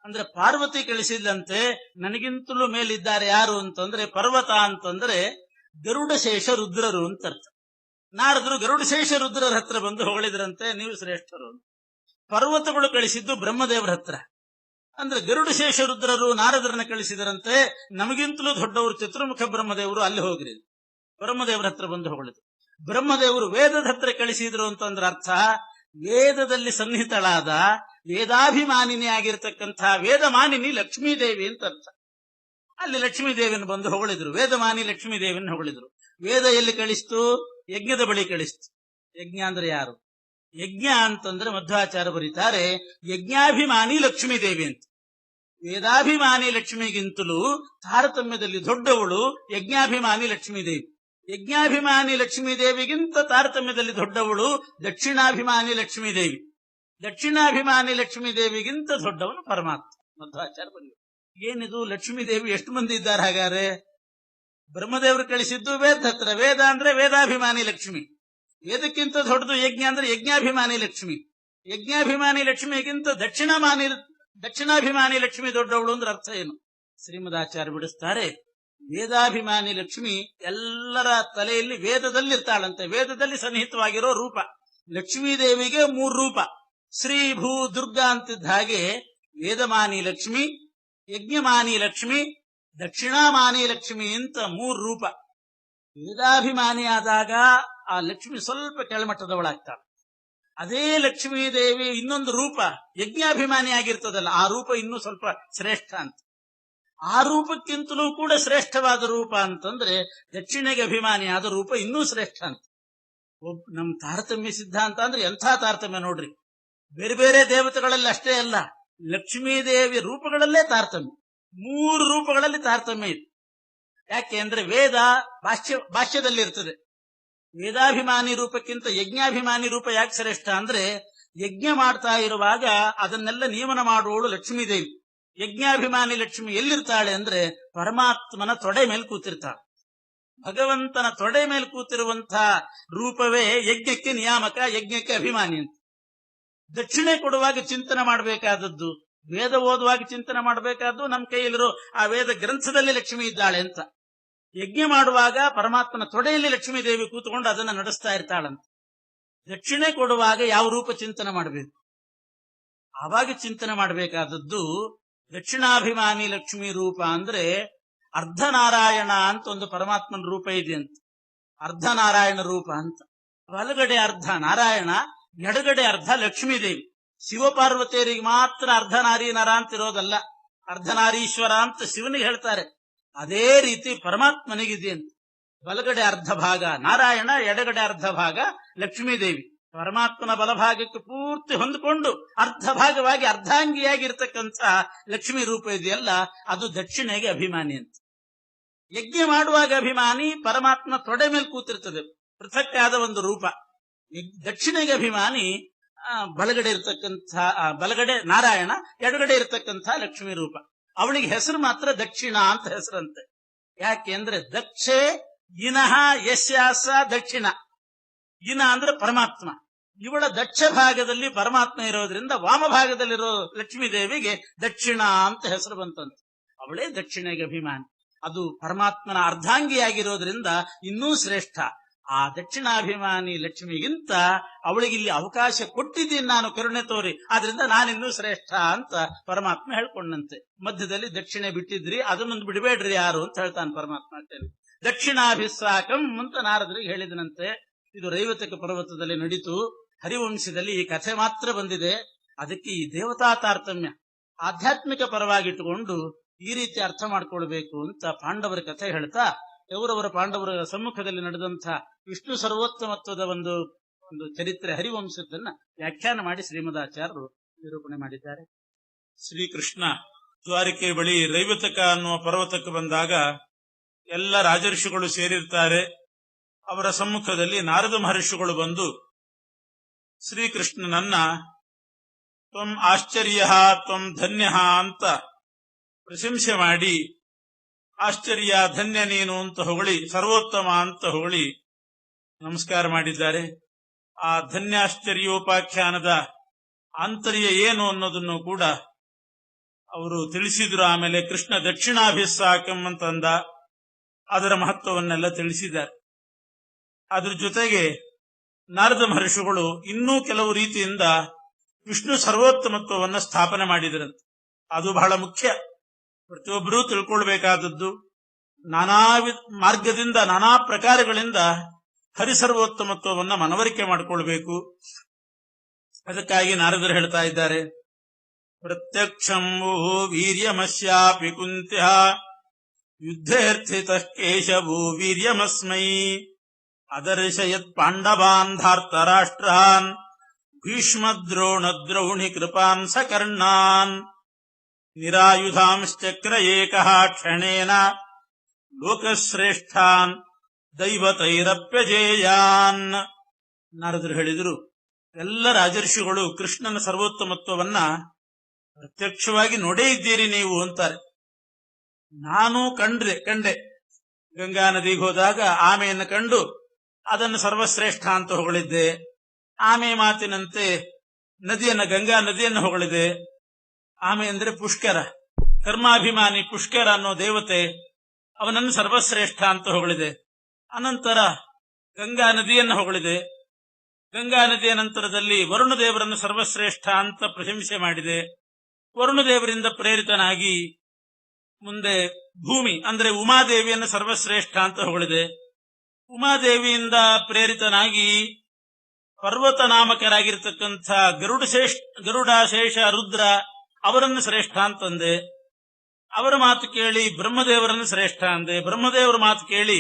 ಅಂದ್ರೆ ಪಾರ್ವತಿ ಕಳಿಸಿದ್ಲಂತೆ, ನನಗಿಂತಲೂ ಮೇಲಿದ್ದಾರೆ ಯಾರು ಅಂತಂದ್ರೆ ಪರ್ವತ ಅಂತಂದ್ರೆ ಗರುಡಶೇಷ ರುದ್ರರು ಅಂತ ಅರ್ಥ. ನಾರದರು ಗರುಡಶೇಷ ರುದ್ರರ ಹತ್ರ ಬಂದು ಹೊಗಳಿದ್ರಂತೆ, ನೀವು ಶ್ರೇಷ್ಠರು. ಪರ್ವತಗಳು ಕಳಿಸಿದ್ದು ಬ್ರಹ್ಮದೇವರ ಹತ್ರ. ಅಂದ್ರೆ ಗರುಡಶೇಷ ರುದ್ರರು ನಾರದರನ್ನ ಕಳಿಸಿದರಂತೆ, ನಮಗಿಂತಲೂ ದೊಡ್ಡವರು ಚತುರ್ಮುಖ ಬ್ರಹ್ಮದೇವರು, ಅಲ್ಲಿ ಹೋಗ್ರಿ. ಬ್ರಹ್ಮದೇವರ ಹತ್ರ ಬಂದು ಹೊಗಳಿದ್ರು. ಬ್ರಹ್ಮದೇವರು ವೇದದ ಹತ್ರ ಕಳಿಸಿದ್ರು ಅಂತಂದ್ರೆ ಅರ್ಥ ವೇದದಲ್ಲಿ ಸನ್ನಿಹಿತಳಾದ ವೇದಾಭಿಮಾನಿನಿ ಆಗಿರತಕ್ಕಂತಹ ವೇದಮಾನಿನಿ ಲಕ್ಷ್ಮೀದೇವಿ ಅಂತ ಅರ್ಥ. ಅಲ್ಲಿ ಲಕ್ಷ್ಮೀದೇವಿಯನ್ನು ಬಂದು ಹೊಗಳಿದ್ರು, ವೇದಮಾನಿ ಲಕ್ಷ್ಮೀದೇವಿಯನ್ನು ಹೊಗಳಿದ್ರು. ವೇದ ಎಲ್ಲಿ ಕಳಿಸ್ತು? ಯಜ್ಞದ ಬಳಿ ಕಳಿಸ್ತು. ಯಜ್ಞ ಅಂದ್ರೆ ಯಾರು? ಯಜ್ಞ ಅಂತಂದ್ರೆ ಮಧ್ವಾಚಾರ್ಯ ಬರೀತಾರೆ ಯಜ್ಞಾಭಿಮಾನಿ ಲಕ್ಷ್ಮೀದೇವಿ ಅಂತ. ವೇದಾಭಿಮಾನಿ ಲಕ್ಷ್ಮಿಗಿಂತಲೂ ತಾರತಮ್ಯದಲ್ಲಿ ದೊಡ್ಡವಳು ಯಜ್ಞಾಭಿಮಾನಿ ಲಕ್ಷ್ಮೀದೇವಿ. ಯಜ್ಞಾಭಿಮಾನಿ ಲಕ್ಷ್ಮೀದೇವಿಗಿಂತ ತಾರತಮ್ಯದಲ್ಲಿ ದೊಡ್ಡವಳು ದಕ್ಷಿಣಾಭಿಮಾನಿ ಲಕ್ಷ್ಮೀದೇವಿ. ದಕ್ಷಿಣಾಭಿಮಾನಿ ಲಕ್ಷ್ಮೀದೇವಿಗಿಂತ ದೊಡ್ಡವನು ಪರಮಾತ್ಮ. ಮಧ್ವಾಚಾರ್ಯ ಬರೆಯುವರು. ಏನಿದು ಲಕ್ಷ್ಮೀದೇವಿ ಎಷ್ಟು ಮಂದಿ ಇದ್ದಾರೆ ಹಾಗಾದ್ರೆ? ಬ್ರಹ್ಮದೇವರು ಕಳಿಸಿದ್ದು ವೇದ ಹತ್ರ. ವೇದ ಅಂದ್ರೆ ವೇದಾಭಿಮಾನಿ ಲಕ್ಷ್ಮಿ. ವೇದಕ್ಕಿಂತ ದೊಡ್ಡದು ಯಜ್ಞ ಅಂದ್ರೆ ಯಜ್ಞಾಭಿಮಾನಿ ಲಕ್ಷ್ಮಿ. ಯಜ್ಞಾಭಿಮಾನಿ ಲಕ್ಷ್ಮಿಗಿಂತ ದಕ್ಷಿಣಾಭಿಮಾನಿ ಲಕ್ಷ್ಮಿ ದೊಡ್ಡವಳು ಅಂದ್ರೆ ಅರ್ಥ ಏನು? ಶ್ರೀಮದಾಚಾರ್ಯ ಬಿಡಿಸ್ತಾರೆ, ವೇದಾಭಿಮಾನಿ ಲಕ್ಷ್ಮಿ ಎಲ್ಲರ ತಲೆಯಲ್ಲಿ ವೇದದಲ್ಲಿರ್ತಾಳಂತೆ. ವೇದದಲ್ಲಿ ಸನ್ನಿಹಿತವಾಗಿರೋ ರೂಪ. ಲಕ್ಷ್ಮೀದೇವಿಗೆ 3 ರೂಪ, ಶ್ರೀ ಭೂ ದುರ್ಗಾ ಅಂತಿದ್ದ ಹಾಗೆ ವೇದಮಾನಿ ಲಕ್ಷ್ಮಿ, ಯಜ್ಞಮಾನಿ ಲಕ್ಷ್ಮಿ, ದಕ್ಷಿಣಾಮಾನಿ ಲಕ್ಷ್ಮಿ ಅಂತ 3 ರೂಪ. ವೇದಾಭಿಮಾನಿ ಆದಾಗ ಆ ಲಕ್ಷ್ಮಿ ಸ್ವಲ್ಪ ಕೆಳಮಟ್ಟದವಳಾಗ್ತಾಳೆ. ಅದೇ ಲಕ್ಷ್ಮೀದೇವಿ ಇನ್ನೊಂದು ರೂಪ ಯಜ್ಞಾಭಿಮಾನಿ ಆಗಿರ್ತದಲ್ಲ, ಆ ರೂಪ ಇನ್ನೂ ಸ್ವಲ್ಪ ಶ್ರೇಷ್ಠ ಅಂತ. ಆ ರೂಪಕ್ಕಿಂತಲೂ ಕೂಡ ಶ್ರೇಷ್ಠವಾದ ರೂಪ ಅಂತಂದ್ರೆ ದಕ್ಷಿಣೆಗೆ ಅಭಿಮಾನಿ ಆದ ರೂಪ ಇನ್ನೂ ಶ್ರೇಷ್ಠ ಅಂತ. ನಮ್ ತಾರತಮ್ಯ ಸಿದ್ಧಾಂತ ಅಂದ್ರೆ ಎಂಥ ತಾರತಮ್ಯ ನೋಡ್ರಿ. ಬೇರೆ ಬೇರೆ ದೇವತೆಗಳಲ್ಲಿ ಅಷ್ಟೇ ಅಲ್ಲ, ಲಕ್ಷ್ಮೀದೇವಿ ರೂಪಗಳಲ್ಲೇ ತಾರತಮ್ಯ. 3 ರೂಪಗಳಲ್ಲಿ ತಾರತಮ್ಯ ಇದೆ. ಯಾಕೆ ಅಂದ್ರೆ ವೇದ ಭಾಷ್ಯದಲ್ಲಿ ಇರ್ತದೆ. ವೇದಾಭಿಮಾನಿ ರೂಪಕ್ಕಿಂತ ಯಜ್ಞಾಭಿಮಾನಿ ರೂಪ ಯಾಕೆ ಶ್ರೇಷ್ಠ ಅಂದ್ರೆ, ಯಜ್ಞ ಮಾಡ್ತಾ ಇರುವಾಗ ಅದನ್ನೆಲ್ಲ ನಿಯಮನ ಮಾಡುವವಳು ಲಕ್ಷ್ಮೀದೇವಿ. ಯಜ್ಞಾಭಿಮಾನಿ ಲಕ್ಷ್ಮಿ ಎಲ್ಲಿರ್ತಾಳೆ ಅಂದ್ರೆ ಪರಮಾತ್ಮನ ತೊಡೆ ಮೇಲೆ ಕೂತಿರ್ತಾಳೆ. ಭಗವಂತನ ತೊಡೆ ಮೇಲೆ ಕೂತಿರುವಂತಹ ರೂಪವೇ ಯಜ್ಞಕ್ಕೆ ನಿಯಾಮಕ, ಯಜ್ಞಕ್ಕೆ ಅಭಿಮಾನಿ ಅಂತ. ದಕ್ಷಿಣೆ ಕೊಡುವಾಗ ಚಿಂತನೆ ಮಾಡಬೇಕಾದದ್ದು, ವೇದ ಓದುವಾಗ ಚಿಂತನೆ ಮಾಡಬೇಕಾದ್ದು ನಮ್ಮ ಕೈಯಲ್ಲಿರೋ ಆ ವೇದ ಗ್ರಂಥದಲ್ಲಿ ಲಕ್ಷ್ಮಿ ಇದ್ದಾಳೆ ಅಂತ. ಯಜ್ಞ ಮಾಡುವಾಗ ಪರಮಾತ್ಮನ ತೊಡೆಯಲ್ಲಿ ಲಕ್ಷ್ಮೀ ದೇವಿ ಕೂತ್ಕೊಂಡು ಅದನ್ನ ನಡೆಸ್ತಾ ಇರ್ತಾಳಂತ. ದಕ್ಷಿಣೆ ಕೊಡುವಾಗ ಯಾವ ರೂಪ ಚಿಂತನೆ ಮಾಡಬೇಕು? ಆವಾಗ ಚಿಂತನೆ ಮಾಡಬೇಕಾದದ್ದು ದಕ್ಷಿಣಾಭಿಮಾನಿ ಲಕ್ಷ್ಮೀ ರೂಪ ಅಂದ್ರೆ ಅರ್ಧನಾರಾಯಣ ಅಂತ ಒಂದು ಪರಮಾತ್ಮನ ರೂಪ ಇದೆ ಅಂತ. ಅರ್ಧನಾರಾಯಣ ರೂಪ ಅಂತ. ಬಲಗಡೆ ಅರ್ಧ ನಾರಾಯಣ, ಎಡಗಡೆ ಅರ್ಧ ಲಕ್ಷ್ಮೀದೇವಿ. ಶಿವಪಾರ್ವತಿಯರಿಗೆ ಮಾತ್ರ ಅರ್ಧನಾರಿ ನರ ಅಂತ ಇರೋದಲ್ಲ, ಅರ್ಧನಾರೀಶ್ವರ ಅಂತ ಶಿವನಿಗೆ ಹೇಳ್ತಾರೆ. ಅದೇ ರೀತಿ ಪರಮಾತ್ಮನಿಗಿದೆ ಅಂತ. ಬಲಗಡೆ ಅರ್ಧ ಭಾಗ ನಾರಾಯಣ, ಎಡಗಡೆ ಅರ್ಧ ಭಾಗ ಲಕ್ಷ್ಮೀದೇವಿ. ಪರಮಾತ್ಮನ ಬಲಭಾಗಕ್ಕೆ ಪೂರ್ತಿ ಹೊಂದಿಕೊಂಡು ಅರ್ಧ ಭಾಗವಾಗಿ ಅರ್ಧಾಂಗಿಯಾಗಿರ್ತಕ್ಕಂಥ ಲಕ್ಷ್ಮೀ ರೂಪ ಇದೆಯಲ್ಲ, ಅದು ದಕ್ಷಿಣೆಗೆ ಅಭಿಮಾನಿ ಅಂತ. ಯಜ್ಞ ಮಾಡುವಾಗ ಅಭಿಮಾನಿ, ಪರಮಾತ್ಮ ತೊಡೆ ಮೇಲೆ ಕೂತಿರ್ತದೆ, ಪೃಥಕ್ ಆದ ಒಂದು ರೂಪ. ದಕ್ಷಿಣೆಗೆ ಅಭಿಮಾನಿ ಬಲಗಡೆ ನಾರಾಯಣ, ಎಡಗಡೆ ಇರತಕ್ಕಂಥ ಲಕ್ಷ್ಮೀ ರೂಪ. ಅವಳಿಗೆ ಹೆಸರು ಮಾತ್ರ ದಕ್ಷಿಣ ಅಂತ ಹೆಸರಂತೆ. ಯಾಕೆ ಅಂದ್ರೆ ದಕ್ಷೆ ಇನಃ ಯಸ್ಯಾಸ ದಕ್ಷಿಣ. ಇನ ಅಂದ್ರೆ ಪರಮಾತ್ಮ. ಇವಳ ದಕ್ಷ ಭಾಗದಲ್ಲಿ ಪರಮಾತ್ಮ ಇರೋದ್ರಿಂದ ವಾಮ ಭಾಗದಲ್ಲಿರೋ ಲಕ್ಷ್ಮೀ ದೇವಿಗೆ ದಕ್ಷಿಣ ಅಂತ ಹೆಸರು ಬಂತಂತೆ. ಅವಳೇ ದಕ್ಷಿಣೆಗೆ ಅಭಿಮಾನಿ. ಅದು ಪರಮಾತ್ಮನ ಅರ್ಧಾಂಗಿಯಾಗಿರೋದ್ರಿಂದ ಇನ್ನೂ ಶ್ರೇಷ್ಠ. ಆ ದಕ್ಷಿಣಾಭಿಮಾನಿ ಲಕ್ಷ್ಮಿಗಿಂತ ಅವಳಿಗೆ ಇಲ್ಲಿ ಅವಕಾಶ ಕೊಟ್ಟಿದ್ದೀನಿ ನಾನು, ಕರುಣೆ ತೋರಿ, ಆದ್ರಿಂದ ನಾನಿನ್ನೂ ಶ್ರೇಷ್ಠ ಅಂತ ಪರಮಾತ್ಮ ಹೇಳ್ಕೊಂಡಂತೆ. ಮಧ್ಯದಲ್ಲಿ ದಕ್ಷಿಣೆ ಬಿಟ್ಟಿದ್ರಿ, ಅದನ್ನೊಂದು ಬಿಡಬೇಡ್ರಿ ಯಾರು ಅಂತ ಹೇಳ್ತಾನೆ ಪರಮಾತ್ಮ. ದಕ್ಷಿಣಾಭಿಸ್ಸಾಕಂ ಅಂತ ನಾರದರಿಗೆ ಹೇಳಿದನಂತೆ. ಇದು ರೈವತಕ ಪರ್ವತದಲ್ಲಿ ನಡೀತು. ಹರಿವಂಶದಲ್ಲಿ ಈ ಕಥೆ ಮಾತ್ರ ಬಂದಿದೆ. ಅದಕ್ಕೆ ಈ ದೇವತಾ ತಾರತಮ್ಯ ಆಧ್ಯಾತ್ಮಿಕ ಪರವಾಗಿಟ್ಟುಕೊಂಡು ಈ ರೀತಿ ಅರ್ಥ ಮಾಡ್ಕೊಳ್ಬೇಕು ಅಂತ ಪಾಂಡವರ ಕಥೆ ಹೇಳ್ತಾ, ಕೌರವರ ಪಾಂಡವರ ಸಮ್ಮುಖದಲ್ಲಿ ನಡೆದಂಥ ವಿಷ್ಣು ಸರ್ವೋತ್ತಮತ್ವದ ಒಂದು ಚರಿತ್ರೆ ಹರಿವಂಶದನ್ನ ವ್ಯಾಖ್ಯಾನ ಮಾಡಿ ಶ್ರೀಮದಾಚಾರ್ಯರು ನಿರೂಪಣೆ ಮಾಡಿದ್ದಾರೆ. ಶ್ರೀಕೃಷ್ಣ ದ್ವಾರಿಕೆ ಬಳಿ ರೈವತಕ ಅನ್ನುವ ಪರ್ವತಕ್ಕೆ ಬಂದಾಗ ಎಲ್ಲ ರಾಜರ್ಷಿಗಳು ಸೇರಿರ್ತಾರೆ. ಅವರ ಸಮ್ಮುಖದಲ್ಲಿ ನಾರದ ಮಹರ್ಷಿಗಳು ಬಂದು ಶ್ರೀಕೃಷ್ಣನನ್ನ ತ್ವಂ ಆಶ್ಚರ್ಯ ತ್ವಂ ಧನ್ಯ ಅಂತ ಪ್ರಶಂಸೆ ಮಾಡಿ, ಆಶ್ಚರ್ಯ ಧನ್ಯ ನೀನು ಅಂತ ಹೊಗಳಿ, ಸರ್ವೋತ್ತಮ ಅಂತ ಹೊಗಳಿ ನಮಸ್ಕಾರ ಮಾಡಿದ್ದಾರೆ. ಆ ಧನ್ಯಾಶ್ಚರ್ಯೋಪಾಖ್ಯಾನದ ಆಂತರ್ಯ ಏನು ಅನ್ನೋದನ್ನು ಕೂಡ ಅವರು ತಿಳಿಸಿದ್ರು. ಆಮೇಲೆ ಕೃಷ್ಣ ದಕ್ಷಿಣಾಭಿಸ್ಸಾಕಂ ಅಂತಂದ, ಅದರ ಮಹತ್ವವನ್ನೆಲ್ಲ ತಿಳಿಸಿದ್ದಾರೆ. ಅದ್ರ ಜೊತೆಗೆ ನಾರದ ಮಹರ್ಷಿಗಳು ಇನ್ನೂ ಕೆಲವು ರೀತಿಯಿಂದ ವಿಷ್ಣು ಸರ್ವೋತ್ತಮತ್ವವನ್ನು ಸ್ಥಾಪನೆ ಮಾಡಿದರಂತೆ. ಅದು ಬಹಳ ಮುಖ್ಯ. ಪ್ರತಿಯೊಬ್ಬರೂ ತಿಳ್ಕೊಳ್ಬೇಕಾದದ್ದು. ನಾನಾ ಮಾರ್ಗದಿಂದ, ನಾನಾ ಪ್ರಕಾರಗಳಿಂದ ಹರಿಸರ್ವೋತ್ತಮತ್ವವನ್ನು ಮನವರಿಕೆ ಮಾಡಿಕೊಳ್ಬೇಕು. ಅದಕ್ಕಾಗಿ ನಾರದರು ಹೇಳ್ತಾ ಇದ್ದಾರೆ, ಪ್ರತ್ಯಕ್ಷಂ ವೀರ್ಯಮಸ್ಯಾಪಿ ಕುಂತ್ಯ ಯುದ್ಧೇರ್ಥಿತಃ ಕೇಶವೋ ವೀರ್ಯಮಸ್ಮೈ ಅದರ್ಶಯತ್ ಪಾಂಡವಾನ್ ಧಾರ್ತರಾಷ್ಟ್ರಾನ್ ಭೀಷ್ಮದ್ರೋಣ ದ್ರೌಣಿ ಕೃಪಾನ್ ಸಕರ್ಣಾನ್ ನಿರಾಯುಧಾಂಶ್ಚಕ್ರ ಏಕಃ ಕ್ಷಣೇನ ಲೋಕಶ್ರೇಷ್ಠಾನ್ ದೈವತೈರಪ್ಯಜೇಯಾನ್. ನಾರದರು ಹೇಳಿದರು, ಎಲ್ಲ ರಾಜರ್ಷಿಗಳು ಕೃಷ್ಣನ ಸರ್ವೋತ್ತಮತ್ವವನ್ನ ಪ್ರತ್ಯಕ್ಷವಾಗಿ ನೋಡೇ ಇದ್ದೀರಿ ನೀವು ಅಂತಾರೆ. ನಾನು ಕಂಡೆ ಗಂಗಾ ನದಿಗೆ ಹೋದಾಗ ಆಮೆಯನ್ನು ಕಂಡು ಅದನ್ನು ಸರ್ವಶ್ರೇಷ್ಠ ಅಂತ ಹೊಗಳಿದ್ದೆ. ಆಮೆ ಮಾತಿನಂತೆ ಗಂಗಾ ನದಿಯನ್ನು ಹೊಗಳಿದೆ. ಆಮೆ ಅಂದ್ರೆ ಪುಷ್ಕರ, ಕರ್ಮಾಭಿಮಾನಿ ಪುಷ್ಕರ ಅನ್ನೋ ದೇವತೆ, ಅವನನ್ನು ಸರ್ವಶ್ರೇಷ್ಠ ಅಂತ ಹೊಗಳಿದೆ. ಅನಂತರ ಗಂಗಾ ನದಿಯನ್ನು ಹೊಗಳಿದೆ. ಗಂಗಾ ನದಿಯ ನಂತರದಲ್ಲಿ ವರುಣದೇವರನ್ನು ಸರ್ವಶ್ರೇಷ್ಠ ಅಂತ ಪ್ರಶಂಸೆ ಮಾಡಿದೆ. ವರುಣದೇವರಿಂದ ಪ್ರೇರಿತನಾಗಿ ಮುಂದೆ ಭೂಮಿ ಅಂದ್ರೆ ಉಮಾದೇವಿಯನ್ನು ಸರ್ವಶ್ರೇಷ್ಠ ಅಂತ ಹೊಗಳಿದೆ. ಉಮಾದೇವಿಯಿಂದ ಪ್ರೇರಿತನಾಗಿ ಪರ್ವತ ನಾಮಕರಾಗಿರ್ತಕ್ಕಂಥ ಗರುಡಶೇಷ ರುದ್ರ ಅವರನ್ನು ಶ್ರೇಷ್ಠ ಅಂತಂದೆ. ಅವರ ಮಾತು ಕೇಳಿ ಬ್ರಹ್ಮದೇವರನ್ನು ಶ್ರೇಷ್ಠ ಅಂದೆ. ಬ್ರಹ್ಮದೇವರ ಮಾತು ಕೇಳಿ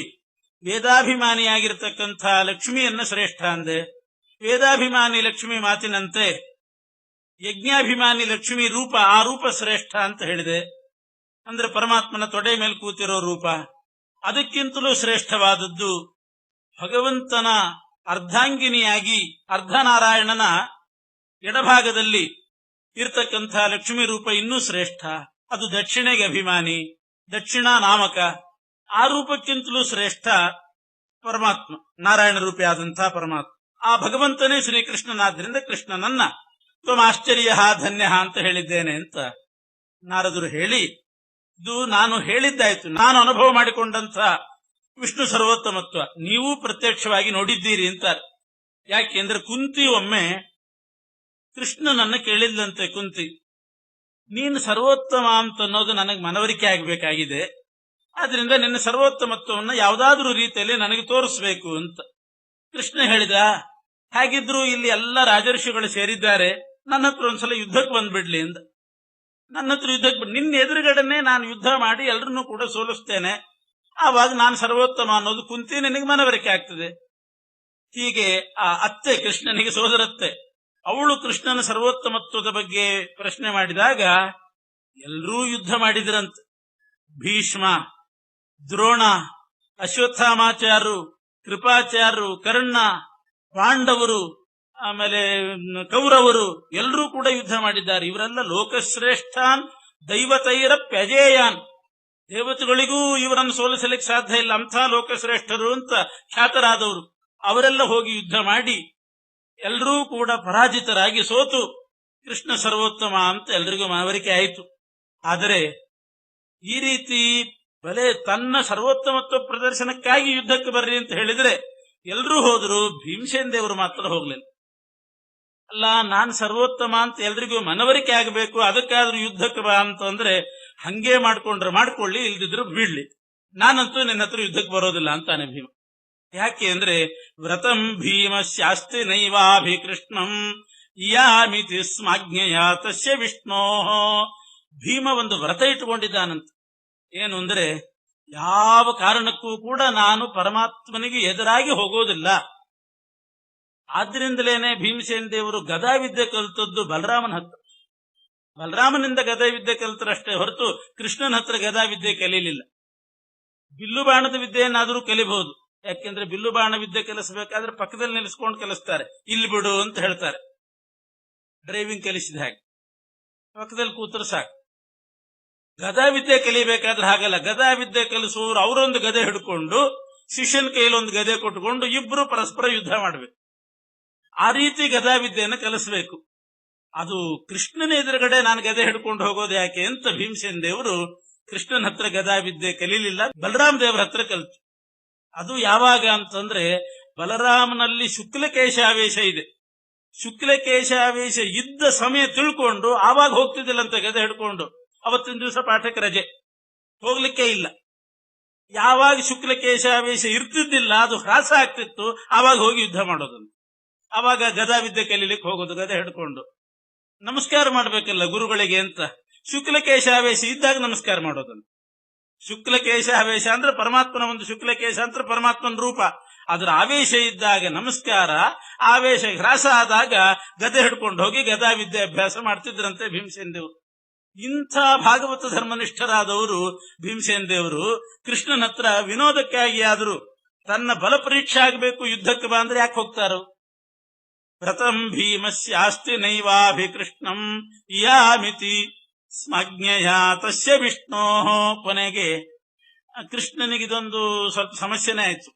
ವೇದಾಭಿಮಾನಿಯಾಗಿರ್ತಕ್ಕಂಥ ಲಕ್ಷ್ಮಿಯನ್ನು ಶ್ರೇಷ್ಠ ಅಂದೆ. ವೇದಾಭಿಮಾನಿ ಲಕ್ಷ್ಮಿ ಮಾತಿನಂತೆ ಯಜ್ಞಾಭಿಮಾನಿ ಲಕ್ಷ್ಮಿ ರೂಪ, ಆ ರೂಪ ಶ್ರೇಷ್ಠ ಅಂತ ಹೇಳಿದೆ. ಅಂದ್ರೆ ಪರಮಾತ್ಮನ ತೊಡೆ ಮೇಲೆ ಕೂತಿರೋ ರೂಪ. ಅದಕ್ಕಿಂತಲೂ ಶ್ರೇಷ್ಠವಾದದ್ದು ಭಗವಂತನ ಅರ್ಧಾಂಗಿನಿಯಾಗಿ ಅರ್ಧನಾರಾಯಣನ ಎಡಭಾಗದಲ್ಲಿ ಇರ್ತಕ್ಕಂಥ ಲಕ್ಷ್ಮೀ ರೂಪ ಇನ್ನೂ ಶ್ರೇಷ್ಠ. ಅದು ದಕ್ಷಿಣೆಗೆ ಅಭಿಮಾನಿ, ದಕ್ಷಿಣಾ ನಾಮಕ. ಆ ರೂಪಕ್ಕಿಂತಲೂ ಶ್ರೇಷ್ಠ ಪರಮಾತ್ಮ, ನಾರಾಯಣ ರೂಪಿಯಾದಂತಹ ಪರಮಾತ್ಮ. ಆ ಭಗವಂತನೇ ಶ್ರೀಕೃಷ್ಣನಾದ್ರಿಂದ ಕೃಷ್ಣನನ್ನ ತ್ವಮಾಶ್ಚರ್ಯ ಧನ್ಯ ಅಂತ ಹೇಳಿದ್ದೇನೆ ಅಂತ ನಾರದರು ಹೇಳಿ, ಇದು ನಾನು ಹೇಳಿದ್ದಾಯ್ತು, ನಾನು ಅನುಭವ ಮಾಡಿಕೊಂಡಂತ ವಿಷ್ಣು ಸರ್ವೋತ್ತಮತ್ವ ನೀವು ಪ್ರತ್ಯಕ್ಷವಾಗಿ ನೋಡಿದ್ದೀರಿ ಅಂತಾರೆ. ಯಾಕೆಂದ್ರೆ ಕುಂತಿ ಒಮ್ಮೆ ಕೃಷ್ಣನನ್ನ ಕೇಳಿದ್ಲಂತೆ. ಕುಂತಿ, ನೀನು ಸರ್ವೋತ್ತಮ ಅಂತ ಅನ್ನೋದು ನನಗೆ ಮನವರಿಕೆ ಆಗಬೇಕಾಗಿದೆ, ಆದ್ರಿಂದ ನಿನ್ನ ಸರ್ವೋತ್ತಮತ್ವವನ್ನು ಯಾವುದಾದ್ರೂ ರೀತಿಯಲ್ಲಿ ನನಗೆ ತೋರಿಸ್ಬೇಕು ಅಂತ. ಕೃಷ್ಣ ಹೇಳಿದ, ಹಾಗಿದ್ರು ಇಲ್ಲಿ ಎಲ್ಲ ರಾಜರ್ಷಿಗಳು ಸೇರಿದ್ದಾರೆ, ನನ್ನ ಹತ್ರ ಒಂದ್ಸಲ ಯುದ್ಧಕ್ಕೆ ಬಂದ್ಬಿಡ್ಲಿ ಅಂತ. ನನ್ನ ಹತ್ರ ಯುದ್ಧಕ್ಕೆ ನಿನ್ನ ಎದುರುಗಡೆನೆ ನಾನು ಯುದ್ಧ ಮಾಡಿ ಎಲ್ಲರನ್ನೂ ಕೂಡ ಸೋಲಿಸ್ತೇನೆ, ಆವಾಗ ನಾನು ಸರ್ವೋತ್ತಮ ಅನ್ನೋದು ಕುಂತಿ ನಿನಗೆ ಮನವರಿಕೆ ಆಗ್ತದೆ. ಹೀಗೆ ಆ ಅತ್ತೆ, ಕೃಷ್ಣನಿಗೆ ಸೋದರತ್ತೆ, ಅವಳು ಕೃಷ್ಣನ ಸರ್ವೋತ್ತಮತ್ವದ ಬಗ್ಗೆ ಪ್ರಶ್ನೆ ಮಾಡಿದಾಗ ಎಲ್ಲರೂ ಯುದ್ಧ ಮಾಡಿದ್ರಂತೆ. ಭೀಷ್ಮ, ದ್ರೋಣ, ಅಶ್ವತ್ಥಾಮಾಚಾರ್ಯರು, ಕೃಪಾಚಾರ್ಯರು, ಕರ್ಣ, ಪಾಂಡವರು, ಆಮೇಲೆ ಕೌರವರು ಎಲ್ಲರೂ ಕೂಡ ಯುದ್ಧ ಮಾಡಿದ್ದಾರೆ. ಇವರೆಲ್ಲ ಲೋಕಶ್ರೇಷ್ಠಾನ್ ದೈವತೈರಪ್ಯಜೇಯಾನ್, ದೇವತೆಗಳಿಗೂ ಇವರನ್ನು ಸೋಲಿಸಲಿಕ್ಕೆ ಸಾಧ್ಯ ಇಲ್ಲ, ಅಂಥ ಲೋಕಶ್ರೇಷ್ಠರು ಅಂತ ಖ್ಯಾತರಾದವರು. ಅವರೆಲ್ಲ ಹೋಗಿ ಯುದ್ಧ ಮಾಡಿ ಎಲ್ಲರೂ ಕೂಡ ಪರಾಜಿತರಾಗಿ ಸೋತು ಕೃಷ್ಣ ಸರ್ವೋತ್ತಮ ಅಂತ ಎಲ್ರಿಗೂ ಮನವರಿಕೆ ಆಯಿತು. ಆದರೆ ಈ ರೀತಿ ಬಲೆ ತನ್ನ ಸರ್ವೋತ್ತಮತ್ವ ಪ್ರದರ್ಶನಕ್ಕಾಗಿ ಯುದ್ಧಕ್ಕೆ ಬರ್ರಿ ಅಂತ ಹೇಳಿದ್ರೆ ಎಲ್ಲರೂ ಹೋದ್ರು, ಭೀಮಸೇನ ದೇವರು ಮಾತ್ರ ಹೋಗ್ಲಿಲ್ಲ. ಅಲ್ಲ, ನಾನ್ ಸರ್ವೋತ್ತಮ ಅಂತ ಎಲ್ರಿಗೂ ಮನವರಿಕೆ ಆಗಬೇಕು, ಅದಕ್ಕಾದ್ರೂ ಯುದ್ಧಕ್ಕೆ ಬಾ ಅಂತಂದ್ರೆ ಹಂಗೆ ಮಾಡ್ಕೊಂಡ್ರೆ ಮಾಡ್ಕೊಳ್ಳಿ, ಇಲ್ದಿದ್ರು ಬಿಡ್ಲಿ, ನಾನಂತೂ ನಿನ್ನ ಹತ್ರ ಯುದ್ಧಕ್ಕೆ ಬರೋದಿಲ್ಲ ಅಂತಾನೆ ಭೀಮ. ಯಾಕೆ ಅಂದ್ರೆ ವ್ರತಂ ಭೀಮ ಶಾಸ್ತಿ ನೈವಾಭಿಕೃಷ್ಣಂ ಯಾಮಿತಿ ಸ್ಮಾಜ್ಞೆಯ ತಸ್ಯ ವಿಷ್ಣೋ. ಭೀಮ ಒಂದು ವ್ರತ ಇಟ್ಟುಕೊಂಡಿದ್ದಾನಂತ. ಏನು ಅಂದ್ರೆ ಯಾವ ಕಾರಣಕ್ಕೂ ಕೂಡ ನಾನು ಪರಮಾತ್ಮನಿಗೆ ಎದುರಾಗಿ ಹೋಗೋದಿಲ್ಲ. ಆದ್ರಿಂದಲೇನೆ ಭೀಮಸೇನ ದೇವರು ಗದಾವಿದ್ಯೆ ಕಲಿತದ್ದು ಬಲರಾಮನ ಹತ್ರ. ಬಲರಾಮನಿಂದ ಗದಾವಿದ್ಯೆ ಕಲಿತರಷ್ಟೇ ಹೊರತು ಕೃಷ್ಣನ ಹತ್ರ ಗದಾವಿದ್ಯೆ ಕಲೀಲಿಲ್ಲ. ಬಿಲ್ಲು ಬಾಣದ ವಿದ್ಯೆಯನ್ನಾದರೂ ಕಲಿಬಹುದು, ಯಾಕೆಂದ್ರೆ ಬಿಲ್ಲು ಬಾಣ ವಿದ್ಯೆ ಕಲಿಸಬೇಕಾದ್ರೆ ಪಕ್ಕದಲ್ಲಿ ನಿಲ್ಲಿಸ್ಕೊಂಡು ಕಲಿಸ್ತಾರೆ, ಇಲ್ಲಿ ಬಿಡು ಅಂತ ಹೇಳ್ತಾರೆ. ಡ್ರೈವಿಂಗ್ ಕಲಿಸಿದ ಹಾಗೆ ಪಕ್ಕದಲ್ಲಿ ಕೂತರು ಸಾಕು. ಗದಾವಿದ್ಯೆ ಕಲಿಬೇಕಾದ್ರೆ ಹಾಗಲ್ಲ. ಗದಾವಿದ್ಯೆ ಕಲಿಸುವವರು ಅವರೊಂದು ಗದೆ ಹಿಡ್ಕೊಂಡು ಶಿಷ್ಯನ ಕೈಲೊಂದು ಗದೆ ಕೊಟ್ಟುಕೊಂಡು ಇಬ್ರು ಪರಸ್ಪರ ಯುದ್ಧ ಮಾಡಬೇಕು. ಆ ರೀತಿ ಗದಾವಿದ್ಯೆಯನ್ನು ಕಲಿಸಬೇಕು. ಅದು ಕೃಷ್ಣನ ಎದುರುಗಡೆ ನಾನು ಗದೆ ಹಿಡ್ಕೊಂಡು ಹೋಗೋದು ಯಾಕೆ ಅಂತ ಭೀಮಸೇನ ದೇವರು ಕೃಷ್ಣನ ಹತ್ರ ಗದಾವಿದ್ಯೆ ಕಲೀಲಿಲ್ಲ, ಬಲರಾಮ ದೇವರ ಹತ್ರ ಕಲಿತು. ಅದು ಯಾವಾಗ ಅಂತಂದ್ರೆ ಬಲರಾಮನಲ್ಲಿ ಶುಕ್ಲಕೇಶಾವೇಶ ಇದೆ. ಶುಕ್ಲಕೇಶಾವೇಶ ಇದ್ದ ಸಮಯ ತಿಳ್ಕೊಂಡು ಆವಾಗ ಹೋಗ್ತಿದ್ದಿಲ್ಲಂತೆ ಗದೆ ಹಿಡ್ಕೊಂಡು. ಅವತ್ತಿನ ದಿವಸ ಪಾಠಕ್ಕೆ ರಜೆ, ಹೋಗ್ಲಿಕ್ಕೆ ಇಲ್ಲ. ಯಾವಾಗ ಶುಕ್ಲಕೇಶಾವೇಶ ಇರ್ತಿದ್ದಿಲ್ಲ, ಅದು ಹ್ರಾಸ ಆಗ್ತಿತ್ತು, ಆವಾಗ ಹೋಗಿ ಯುದ್ಧ ಮಾಡೋದಂತ. ಅವಾಗ ಗದಾ ವಿದ್ಯೆ ಕಲೀಲಿಕ್ಕೆ ಹೋಗೋದು, ಗದೆ ಹಿಡ್ಕೊಂಡು ನಮಸ್ಕಾರ ಮಾಡ್ಬೇಕಲ್ಲ ಗುರುಗಳಿಗೆ ಅಂತ. ಶುಕ್ಲಕೇಶಾವೇಶ ಇದ್ದಾಗ ನಮಸ್ಕಾರ ಮಾಡೋದನ್ನು. ಶುಕ್ಲಕೇಶಾವೇಶ ಅಂದ್ರೆ ಪರಮಾತ್ಮನ ಒಂದು ಶುಕ್ಲಕೇಶ ಅಂದ್ರೆ ಪರಮಾತ್ಮನ ರೂಪ, ಅದರ ಆವೇಶ ಇದ್ದಾಗ ನಮಸ್ಕಾರ, ಆವೇಶ ಹ್ರಾಸ ಆದಾಗ ಗದೆ ಹಿಡ್ಕೊಂಡು ಹೋಗಿ ಗದಾ ವಿದ್ಯೆ ಅಭ್ಯಾಸ ಮಾಡ್ತಿದ್ರಂತೆ ಭೀಮಸೇನ ದೇವರು. ಇಂಥ ಭಾಗವತ ಧರ್ಮನಿಷ್ಠರಾದವರು ಭೀಮಸೇನ ದೇವರು ಕೃಷ್ಣನ ಹತ್ರ ವಿನೋದಕ್ಕಾಗಿ ಆದರೂ ತನ್ನ ಬಲ ಪರೀಕ್ಷೆ ಆಗಬೇಕು, ಯುದ್ಧಕ್ಕೆ ಬಾ ಅಂದ್ರೆ ಯಾಕೆ ಹೋಗ್ತಾರೋ? ವ್ರತಂ ಭೀಮಸ್ಯಾಸ್ತಿ ನೈವಾಭಿಕೃಷ್ಣಂ ಯಾಮಿತಿ ಸ್ಮಜ್ಞಯ ತಸ್ಯ ವಿಷ್ಣೋ. ಕೊನೆಗೆ ಕೃಷ್ಣನಿಗಿದೊಂದು ಸ್ವಲ್ಪ ಸಮಸ್ಯೆನೇ ಆಯ್ತು.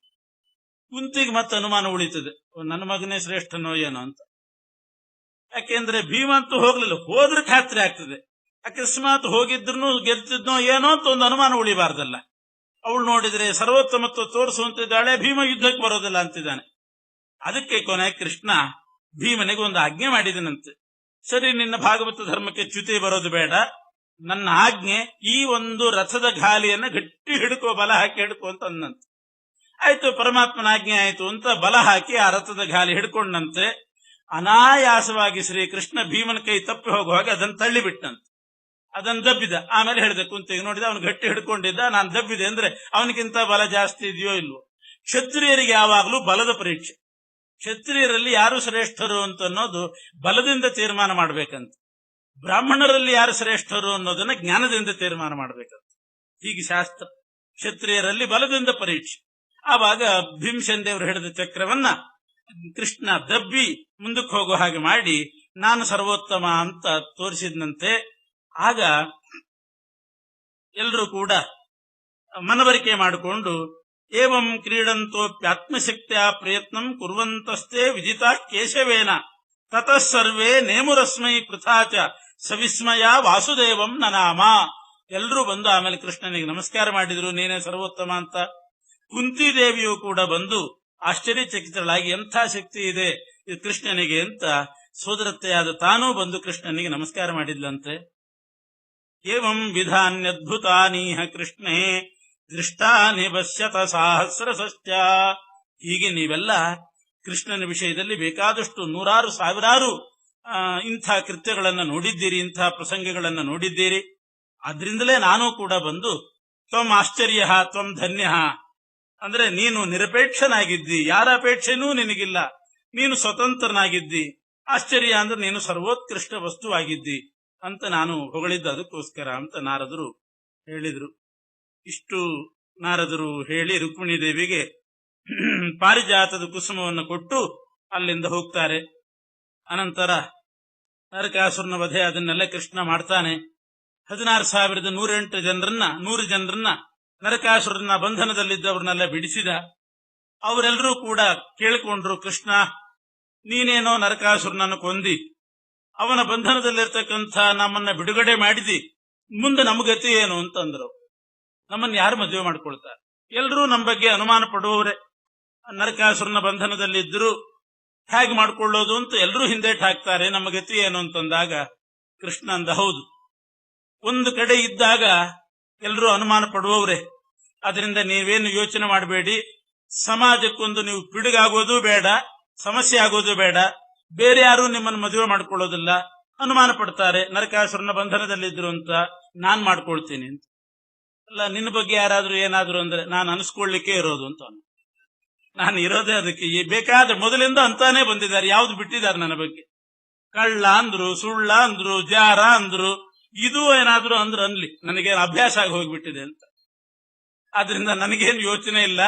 ಕುಂತಿಗೆ ಮತ್ತೆ ಅನುಮಾನ ಉಳಿತದೆ, ನನ್ನ ಮಗನೇ ಶ್ರೇಷ್ಠನೋ ಏನೋ ಅಂತ. ಯಾಕೆಂದ್ರೆ ಭೀಮ ಅಂತೂ ಹೋಗ್ಲಿಲ್ಲ, ಹೋದ್ರೆ ಖಾತ್ರಿ ಆಗ್ತದೆ. ಅಕಸ್ಮಾತ್ ಹೋಗಿದ್ರು ಗೆಲ್ತಿದ್ನೋ ಏನೋ ಅಂತ ಒಂದು ಅನುಮಾನ ಉಳಿಬಾರ್ದಲ್ಲ. ಅವಳು ನೋಡಿದ್ರೆ ಸರ್ವೋತ್ತಮತ್ವ ತೋರಿಸುವಂತಿದ್ದಾಳೆ, ಭೀಮ ಯುದ್ಧಕ್ಕೆ ಬರೋದಿಲ್ಲ ಅಂತಿದ್ದಾನೆ. ಅದಕ್ಕೆ ಕೊನೆ ಕೃಷ್ಣ ಭೀಮನಿಗೆ ಒಂದು ಆಜ್ಞೆ ಮಾಡಿದನಂತೆ. ಸರಿ, ನಿನ್ನ ಭಾಗವತ ಧರ್ಮಕ್ಕೆ ಚ್ಯುತಿ ಬರೋದು ಬೇಡ, ನನ್ನ ಆಜ್ಞೆ ಈ ಒಂದು ರಥದ ಗಾಲಿಯನ್ನ ಗಟ್ಟಿ ಹಿಡ್ಕೋ, ಬಲ ಹಾಕಿ ಹಿಡ್ಕೋ ಅಂತ ಅಂದಂತೆ. ಆಯ್ತು, ಪರಮಾತ್ಮನ ಆಜ್ಞೆ ಆಯ್ತು ಅಂತ ಬಲ ಹಾಕಿ ಆ ರಥದ ಗಾಲಿ ಹಿಡ್ಕೊಂಡಂತೆ. ಅನಾಯಾಸವಾಗಿ ಶ್ರೀಕೃಷ್ಣ ಭೀಮನ ಕೈ ತಪ್ಪಿ ಹೋಗುವಾಗ ಅದನ್ನು ತಳ್ಳಿಬಿಟ್ಟಂತೆ. ಅದನ್ನು ದಬ್ಬಿದ. ಆಮೇಲೆ ಹೇಳಿದೆ ಕುಂತಿಗೆ, ನೋಡಿದ ಅವನು ಗಟ್ಟಿ ಹಿಡ್ಕೊಂಡಿದ್ದ, ನಾನು ದಬ್ಬಿದೆ ಅಂದ್ರೆ ಅವನಿಗಿಂತ ಬಲ ಜಾಸ್ತಿ ಇದೆಯೋ ಇಲ್ವೋ. ಕ್ಷತ್ರಿಯರಿಗೆ ಯಾವಾಗಲೂ ಬಲದ ಪರೀಕ್ಷೆ. ಕ್ಷತ್ರಿಯರಲ್ಲಿ ಯಾರು ಶ್ರೇಷ್ಠರು ಅಂತ ಅನ್ನೋದು ಬಲದಿಂದ ತೀರ್ಮಾನ ಮಾಡ್ಬೇಕಂತ. ಬ್ರಾಹ್ಮಣರಲ್ಲಿ ಯಾರು ಶ್ರೇಷ್ಠರು ಅನ್ನೋದನ್ನ ಜ್ಞಾನದಿಂದ ತೀರ್ಮಾನ ಮಾಡ್ಬೇಕಂತ. ಹೀಗೆ ಶಾಸ್ತ್ರ. ಕ್ಷತ್ರಿಯರಲ್ಲಿ ಬಲದಿಂದ ಪರೀಕ್ಷೆ. ಆವಾಗ ಭೀಮಸೇನ ದೇವರು ಹಿಡಿದ ಚಕ್ರವನ್ನ ಕೃಷ್ಣ ದಬ್ಬಿ ಮುಂದಕ್ಕೆ ಹೋಗೋ ಹಾಗೆ ಮಾಡಿ ನಾನು ಸರ್ವೋತ್ತಮ ಅಂತ ತೋರಿಸಿದಂತೆ. ಆಗ ಎಲ್ಲರೂ ಕೂಡ ಮನವರಿಕೆ ಮಾಡಿಕೊಂಡು ಏವಂ ಕ್ರೀಡಂತೋಪ್ಯಾತ್ಮಶಕ್ತಿಯ ಪ್ರಯತ್ನಂ ಕುರ್ವಂತಸ್ತೆ ವಿಜಿತಾ ಕೇಶವೇನ ತತಃ ಸರ್ವೇ ನೇಮುರಸ್ಮೈ ಪೃಥಾಚ ಸವಿಸ್ಮಯ ವಾಸುದೇವಂ ನನಾಮ. ಎಲ್ಲರೂ ಬಂದು ಆಮೇಲೆ ಕೃಷ್ಣನಿಗೆ ನಮಸ್ಕಾರ ಮಾಡಿದ್ರು, ನೀನೇ ಸರ್ವೋತ್ತಮ ಅಂತ. ಕುಂತಿದೇವಿಯು ಕೂಡ ಬಂದು ಆಶ್ಚರ್ಯಚಕಿತಳಾಗಿ ಎಂಥ ಶಕ್ತಿ ಇದೆ ಇದು ಕೃಷ್ಣನಿಗೆ ಅಂತ ಸೋದರತ್ತೆಯಾದ ತಾನೂ ಬಂದು ಕೃಷ್ಣನಿಗೆ ನಮಸ್ಕಾರ ಮಾಡಿದ್ಲಂತೆ. ಏವಂ ವಿಧಾನ್ಯದ್ಭುತಾನೀಹ ಕೃಷ್ಣೇ ದೃಷ್ಟಾನಿ ಪಶ್ಯತ ಸಹಸ್ರಸಶ್ಚ. ಹೀಗೆ ನೀವೆಲ್ಲ ಕೃಷ್ಣನ ವಿಷಯದಲ್ಲಿ ಬೇಕಾದಷ್ಟು ನೂರಾರು ಸಾವಿರಾರು ಇಂಥ ಕೃತ್ಯಗಳನ್ನು ನೋಡಿದ್ದೀರಿ, ಇಂಥ ಪ್ರಸಂಗಗಳನ್ನು ನೋಡಿದ್ದೀರಿ. ಆದ್ರಿಂದಲೇ ನಾನು ಕೂಡ ಬಂದು ತ್ವಂ ಆಶ್ಚರ್ಯ ತ್ವಂ ಧನ್ಯ ಅಂದ್ರೆ ನೀನು ನಿರಪೇಕ್ಷನಾಗಿದ್ದಿ, ಯಾರ ಅಪೇಕ್ಷೆನೂ ನಿನಗಿಲ್ಲ, ನೀನು ಸ್ವತಂತ್ರನಾಗಿದ್ದಿ. ಆಶ್ಚರ್ಯ ಅಂದ್ರೆ ನೀನು ಸರ್ವೋತ್ಕೃಷ್ಟ ವಸ್ತುವಾಗಿದ್ದಿ ಅಂತ ನಾನು ಹೊಗಳಿದ್ದ, ಅದಕ್ಕೋಸ್ಕರ ಅಂತ ನಾರದರು ಹೇಳಿದ್ರು. ಇಷ್ಟು ನಾರದರು ಹೇಳಿ ರುಕ್ಮಿಣಿ ದೇವಿಗೆ ಪಾರಿಜಾತದ ಕುಸುಮವನ್ನು ಕೊಟ್ಟು ಅಲ್ಲಿಂದ ಹೋಗ್ತಾರೆ. ಅನಂತರ ನರಕಾಸುರನ ವಧೆ ಅದನ್ನೆಲ್ಲ ಕೃಷ್ಣ ಮಾಡ್ತಾನೆ. 16,108 ಜನರನ್ನ 100 ಜನರನ್ನ ನರಕಾಸುರನ ಬಂಧನದಲ್ಲಿದ್ದವ್ರನ್ನೆಲ್ಲ ಬಿಡಿಸಿದ. ಅವರೆಲ್ಲರೂ ಕೂಡ ಕೇಳಿಕೊಂಡ್ರು, ಕೃಷ್ಣ ನೀನೇನೋ ನರಕಾಸುರನನ್ನು ಕೊಂದಿ, ಅವನ ಬಂಧನದಲ್ಲಿರ್ತಕ್ಕಂಥ ನಮ್ಮನ್ನ ಬಿಡುಗಡೆ ಮಾಡಿದಿ, ಮುಂದೆ ನಮಗತಿ ಏನು ಅಂತಂದ್ರು. ನಮ್ಮನ್ನು ಯಾರು ಮದುವೆ ಮಾಡ್ಕೊಳ್ತಾರೆ? ಎಲ್ಲರೂ ನಮ್ಮ ಬಗ್ಗೆ ಅನುಮಾನ ಪಡುವವರೇ. ನರಕಾಸುರನ ಬಂಧನದಲ್ಲಿದ್ದರು, ಹೇಗೆ ಮಾಡ್ಕೊಳ್ಳೋದು ಅಂತ ಎಲ್ಲರೂ ಹಿಂದೇಟ್ ಹಾಕ್ತಾರೆ, ನಮ್ಮ ಗತಿ ಏನು ಅಂತಂದಾಗ ಕೃಷ್ಣ ಅಂದ, ಹೌದು, ಒಂದು ಕಡೆ ಇದ್ದಾಗ ಎಲ್ಲರೂ ಅನುಮಾನ ಪಡುವವರೇ, ಅದರಿಂದ ನೀವೇನು ಯೋಚನೆ ಮಾಡಬೇಡಿ, ಸಮಾಜಕ್ಕೊಂದು ನೀವು ಪಿಡುಗಾಗೋದು ಬೇಡ, ಸಮಸ್ಯೆ ಆಗೋದು ಬೇಡ, ಬೇರೆ ಯಾರು ನಿಮ್ಮನ್ನು ಮದುವೆ ಮಾಡ್ಕೊಳ್ಳೋದಿಲ್ಲ, ಅನುಮಾನ ಪಡ್ತಾರೆ ನರಕಾಸುರನ ಬಂಧನದಲ್ಲಿದ್ರು ಅಂತ, ನಾನ್ ಮಾಡ್ಕೊಳ್ತೀನಿ ಅಂತ. ಅಲ್ಲ, ನಿನ್ನ ಬಗ್ಗೆ ಯಾರಾದ್ರೂ ಏನಾದ್ರು ಅಂದ್ರೆ ನಾನು ಅನಿಸ್ಕೊಳ್ಳಿಕ್ಕೆ ಇರೋದು ಅಂತ. ನಾನು ಇರೋದೇ ಅದಕ್ಕೆ, ಬೇಕಾದ್ರೆ ಮೊದಲಿಂದ ಅಂತಾನೆ ಬಂದಿದ್ದಾರೆ, ಯಾವ್ದು ಬಿಟ್ಟಿದ್ದಾರೆ ನನ್ನ ಬಗ್ಗೆ. ಕಳ್ಳ ಅಂದ್ರು, ಸುಳ್ಳ ಅಂದ್ರು, ಜಾರ ಅಂದ್ರು, ಇದು ಏನಾದ್ರು ಅಂದ್ರು ಅನ್ಲಿ, ನನಗೇನು ಅಭ್ಯಾಸ ಆಗಿ ಹೋಗ್ಬಿಟ್ಟಿದೆ ಅಂತ. ಆದ್ರಿಂದ ನನಗೇನು ಯೋಚನೆ ಇಲ್ಲ,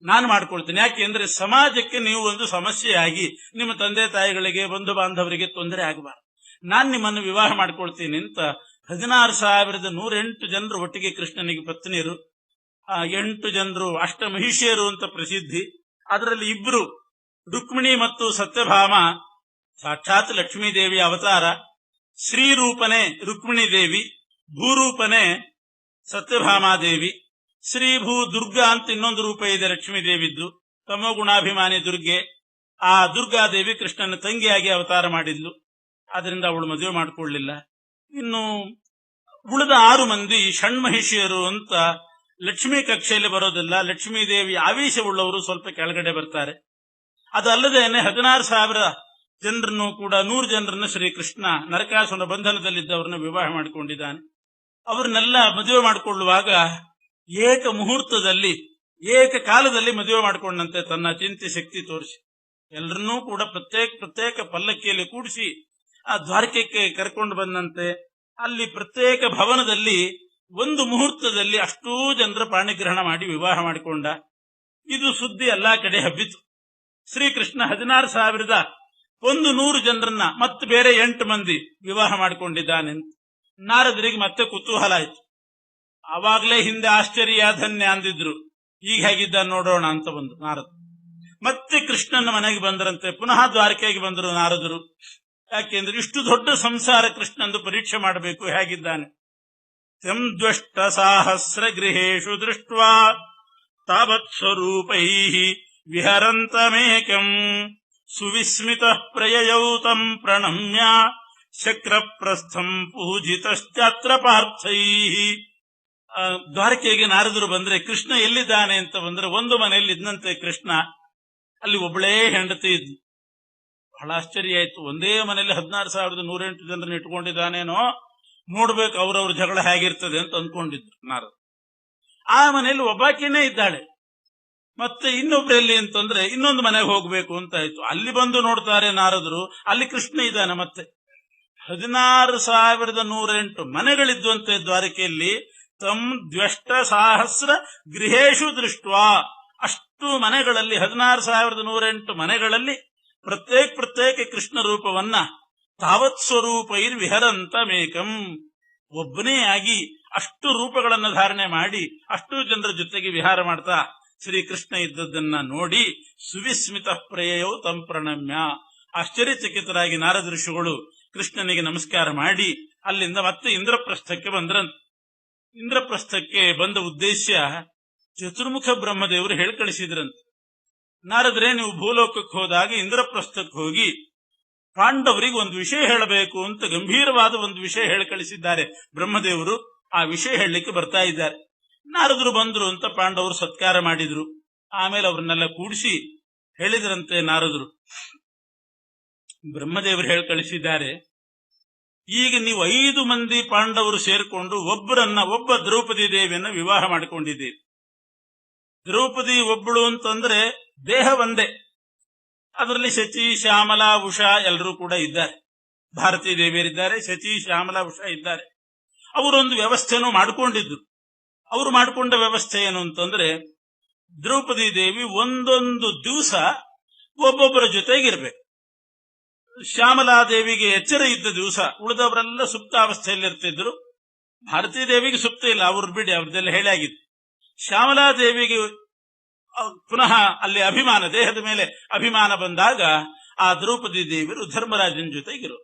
ನಾನು ಮಾಡ್ಕೊಳ್ತೀನಿ. ಯಾಕೆ ಅಂದ್ರೆ ಸಮಾಜಕ್ಕೆ ನೀವು ಒಂದು ಸಮಸ್ಯೆಯಾಗಿ ನಿಮ್ಮ ತಂದೆ ತಾಯಿಗಳಿಗೆ ಬಂಧು ಬಾಂಧವರಿಗೆ ತೊಂದರೆ ಆಗಬಾರ್ದು, ನಾನ್ ನಿಮ್ಮನ್ನು ವಿವಾಹ ಮಾಡ್ಕೊಳ್ತೀನಿ ಅಂತ 16,108 ಜನರು ಒಟ್ಟಿಗೆ ಕೃಷ್ಣನಿಗೆ ಪತ್ನಿಯರು. 8 ಜನರು ಅಷ್ಟಮಹಿಷಿಯರು ಅಂತ ಪ್ರಸಿದ್ಧಿ. ಅದರಲ್ಲಿ 2 ರುಕ್ಮಿಣಿ ಮತ್ತು ಸತ್ಯಭಾಮ ಸಾಕ್ಷಾತ್ ಲಕ್ಷ್ಮೀದೇವಿಯ ಅವತಾರ. ಶ್ರೀರೂಪನೇ ರುಕ್ಮಿಣಿ ದೇವಿ, ಭೂರೂಪನೇ ಸತ್ಯಭಾಮಾದೇವಿ. ಶ್ರೀಭೂ ದುರ್ಗಾ ಅಂತ ಇನ್ನೊಂದು ರೂಪ ಇದೆ ಲಕ್ಷ್ಮೀದೇವಿದ್ದು, ತಮೋಗುಣಾಭಿಮಾನಿ ದುರ್ಗೆ. ಆ ದುರ್ಗಾದೇವಿ ಕೃಷ್ಣನ ತಂಗಿಯಾಗಿ ಅವತಾರ ಮಾಡಿದ್ಲು, ಆದ್ರಿಂದ ಅವಳು ಮದುವೆ ಮಾಡಿಕೊಳ್ಳಲಿಲ್ಲ. ಇನ್ನು ಉಳಿದ 6 ಮಂದಿ ಷಣ್ಮಹಿಷಿಯರು ಅಂತ ಲಕ್ಷ್ಮೀ ಕಕ್ಷೆಯಲ್ಲಿ ಬರೋದಿಲ್ಲ, ಲಕ್ಷ್ಮೀದೇವಿ ಆವೇಶವುಳ್ಳವರು ಸ್ವಲ್ಪ ಕೆಳಗಡೆ ಬರ್ತಾರೆ. ಅದಲ್ಲದೇನೆ 16,000 ಜನರನ್ನು ಕೂಡ 100 ಜನರನ್ನು ಶ್ರೀಕೃಷ್ಣ ನರಕಾಸುರನ ಬಂಧನದಲ್ಲಿದ್ದವರನ್ನು ವಿವಾಹ ಮಾಡಿಕೊಂಡಿದ್ದಾನೆ. ಅವರನ್ನೆಲ್ಲ ಮದುವೆ ಮಾಡಿಕೊಳ್ಳುವಾಗ ಏಕ ಮುಹೂರ್ತದಲ್ಲಿ ಏಕಕಾಲದಲ್ಲಿ ಮದುವೆ ಮಾಡಿಕೊಂಡಂತೆ ತನ್ನ ಚಿಂತೆ ಶಕ್ತಿ ತೋರಿಸಿ ಎಲ್ಲರನ್ನೂ ಕೂಡ ಪ್ರತ್ಯೇಕ ಪಲ್ಲಕ್ಕಿಯಲ್ಲಿ ಕೂಡಿಸಿ ಆ ದ್ವಾರಕೆಗೆ ಕರ್ಕೊಂಡು ಬಂದಂತೆ ಅಲ್ಲಿ ಪ್ರತ್ಯೇಕ ಭವನದಲ್ಲಿ ಒಂದು ಮುಹೂರ್ತದಲ್ಲಿ ಅಷ್ಟೂ ಜನರ ಪಾಣಿಗ್ರಹಣ ಮಾಡಿ ವಿವಾಹ ಮಾಡಿಕೊಂಡ. ಇದು ಸುದ್ದಿ ಎಲ್ಲಾ ಕಡೆ ಹಬ್ಬಿತು. ಶ್ರೀಕೃಷ್ಣ 16,100 ಜನರನ್ನ ಮತ್ತೆ ಬೇರೆ 8 ಮಂದಿ ವಿವಾಹ ಮಾಡಿಕೊಂಡಿದ್ದಾನೆ. ನಾರದರಿಗೆ ಮತ್ತೆ ಕುತೂಹಲ ಆಯ್ತು. ಆವಾಗಲೇ ಹಿಂದೆ ಆಶ್ಚರ್ಯ ಧನ್ಯ ಅಂದಿದ್ರು, ಈಗ ಹೇಗಿದ್ದ ನೋಡೋಣ ಅಂತ ಬಂದು ನಾರದ ಮತ್ತೆ ಕೃಷ್ಣನ ಮನೆಗೆ ಬಂದರಂತೆ. ಪುನಃ ದ್ವಾರಕೆಗೆ ಬಂದರು ನಾರದರು. ಯಾಕೆಂದ್ರೆ ಇಷ್ಟು ದೊಡ್ಡ ಸಂಸಾರ ಕೃಷ್ಣಂದು ಪರೀಕ್ಷೆ ಮಾಡಬೇಕು, ಹೇಗಿದ್ದಾನೆ. ತ್ಯಂ ದ್ವಷ್ಟ ಸಾಹಸ್ರ ಗೃಹೇಶು ದೃಷ್ಟ್ವಾ ತಾವತ್ ಸ್ವರೂಪೈ ವಿಹರಂತಮೇಕಂ ಸುವಿಸ್ಮಿತ ಪ್ರಯಯೌ ತಂ ಪ್ರಣಮ್ಯ ಶಕ್ರಪ್ರಸ್ಥಂ ಪೂಜಿತಶ್ಚಾತ್ರ ಪಾರ್ಥೈ. ದ್ವಾರಕೆಗೆ ನಾರದರು ಬಂದ್ರೆ ಕೃಷ್ಣ ಎಲ್ಲಿದ್ದಾನೆ ಅಂತ ಬಂದ್ರೆ ಒಂದು ಮನೆಯಲ್ಲಿ ಇದ್ದಂತೆ ಕೃಷ್ಣ. ಅಲ್ಲಿ ಒಬ್ಬಳೇ ಹೆಂಡತಿ ಇದ್ಲು. ಬಹಳ ಆಶ್ಚರ್ಯ ಆಯ್ತು. ಒಂದೇ ಮನೆಯಲ್ಲಿ 16,108 ಜನರನ್ನು ಇಟ್ಕೊಂಡಿದ್ದಾನೇನೋ, ನೋಡ್ಬೇಕು ಅವ್ರವ್ರ ಜಗಳ ಹೇಗಿರ್ತದೆ ಅಂತ ಅಂದ್ಕೊಂಡಿದ್ರು ನಾರದರು. ಆ ಮನೆಯಲ್ಲಿ ಒಬ್ಬಾಕಿನೇ ಇದ್ದಾಳೆ. ಮತ್ತೆ ಇನ್ನೊಬ್ಬರಲ್ಲಿ ಅಂತಂದ್ರೆ ಇನ್ನೊಂದು ಮನೆಗೆ ಹೋಗ್ಬೇಕು ಅಂತ ಆಯ್ತು. ಅಲ್ಲಿ ಬಂದು ನೋಡ್ತಾರೆ ನಾರದರು, ಅಲ್ಲಿ ಕೃಷ್ಣ ಇದ್ದಾನೆ. ಮತ್ತೆ 16,108 ಮನೆಗಳಿದ್ವಂತೆ ದ್ವಾರಕೆಯಲ್ಲಿ. ತಂ ದ್ವಷ್ಟ ಸಹಸ್ರ ಗೃಹೇಶು ದೃಷ್ಟ್ವಾ, ಅಷ್ಟು ಮನೆಗಳಲ್ಲಿ 16,108 ಮನೆಗಳಲ್ಲಿ ಪ್ರತ್ಯೇಕ ಕೃಷ್ಣ ರೂಪವನ್ನ ತಾವತ್ ಸ್ವರೂಪೈರ್ ವಿಹರಂತ ಮೇಕಂ, ಒಬ್ಬನೇ ಆಗಿ ಅಷ್ಟು ರೂಪಗಳನ್ನು ಧಾರಣೆ ಮಾಡಿ ಅಷ್ಟು ಜನರ ಜೊತೆಗೆ ವಿಹಾರ ಮಾಡ್ತಾ ಶ್ರೀಕೃಷ್ಣ ಇದ್ದದ್ದನ್ನ ನೋಡಿ ಸುವಿಸ್ಮಿತ ಪ್ರಯಯೌ ತಂ ಪ್ರಣಮ್ಯ, ಆಶ್ಚರ್ಯಚಕಿತರಾಗಿ ನಾರದ ಋಷಿಗಳು ಕೃಷ್ಣನಿಗೆ ನಮಸ್ಕಾರ ಮಾಡಿ ಅಲ್ಲಿಂದ ಮತ್ತೆ ಇಂದ್ರಪ್ರಸ್ಥಕ್ಕೆ ಬಂದ್ರಂತೆ. ಇಂದ್ರಪ್ರಸ್ಥಕ್ಕೆ ಬಂದ ಉದ್ದೇಶ ಚತುರ್ಮುಖ ಬ್ರಹ್ಮದೇವರು ಹೇಳಿ ಕಳಿಸಿದ್ರಂತೆ. ನಾರದ್ರೆ, ನೀವು ಭೂಲೋಕಕ್ಕೆ ಹೋದಾಗ ಇಂದ್ರಪ್ರಸ್ಥಕ್ಕೆ ಹೋಗಿ ಪಾಂಡವರಿಗೆ ಒಂದು ವಿಷಯ ಹೇಳಬೇಕು ಅಂತ ಗಂಭೀರವಾದ ಒಂದು ವಿಷಯ ಹೇಳಿ ಕಳಿಸಿದ್ದಾರೆ ಬ್ರಹ್ಮದೇವರು. ಆ ವಿಷಯ ಹೇಳಲಿಕ್ಕೆ ಬರ್ತಾ ಇದ್ದಾರೆ. ನಾರದರು ಬಂದ್ರು ಅಂತ ಪಾಂಡವರು ಸತ್ಕಾರ ಮಾಡಿದ್ರು. ಆಮೇಲೆ ಅವ್ರನ್ನೆಲ್ಲ ಕೂಡಿಸಿ ಹೇಳಿದ್ರಂತೆ ನಾರದರು, ಬ್ರಹ್ಮದೇವರು ಹೇಳಿ ಕಳಿಸಿದ್ದಾರೆ, ಈಗ ನೀವು 5 ಮಂದಿ ಪಾಂಡವರು ಸೇರಿಕೊಂಡು ಒಬ್ಬ ದ್ರೌಪದಿ ದೇವಿಯನ್ನ ವಿವಾಹ ಮಾಡಿಕೊಂಡಿದ್ದೀರಿ. ದ್ರೌಪದಿ ಒಬ್ಬಳು ಅಂತಂದ್ರೆ ದೇಹ ಒಂದೇ. ಅದರಲ್ಲಿ ಶಚಿ, ಶ್ಯಾಮಲಾ, ಉಷಾ ಎಲ್ಲರೂ ಕೂಡ ಇದ್ದಾರೆ. ಭಾರತೀ ದೇವಿಯರಿದ್ದಾರೆ, ಶಚಿ, ಶ್ಯಾಮಲಾ, ಉಷಾ ಇದ್ದಾರೆ. ಅವರೊಂದು ವ್ಯವಸ್ಥೆನೂ ಮಾಡಿಕೊಂಡಿದ್ರು. ಅವರು ಮಾಡಿಕೊಂಡ ವ್ಯವಸ್ಥೆ ಏನು ಅಂತಂದ್ರೆ, ದ್ರೌಪದಿ ದೇವಿ ಒಂದೊಂದು ದಿವಸ ಒಬ್ಬೊಬ್ಬರ ಜೊತೆಗಿರ್ಬೇಕು. ಶ್ಯಾಮಲಾದೇವಿಗೆ ಎಚ್ಚರ ಇದ್ದ ದಿವಸ ಉಳಿದವರೆಲ್ಲ ಸುಪ್ತಾವಸ್ಥೆಯಲ್ಲಿರ್ತಿದ್ರು. ಭಾರತೀ ದೇವಿಗೆ ಸುಪ್ತ ಇಲ್ಲ, ಅವ್ರು ಬಿಡಿ, ಅವ್ರದ್ದೆಲ್ಲ ಹೇಳಾಗಿತ್ತು. ಶ್ಯಾಮಲಾದೇವಿಗೆ ಪುನಃ ಅಲ್ಲಿ ಅಭಿಮಾನ, ದೇಹದ ಮೇಲೆ ಅಭಿಮಾನ ಬಂದಾಗ ಆ ದ್ರೌಪದಿ ದೇವಿಯರು ಧರ್ಮರಾಜನ ಜೊತೆಗಿರು.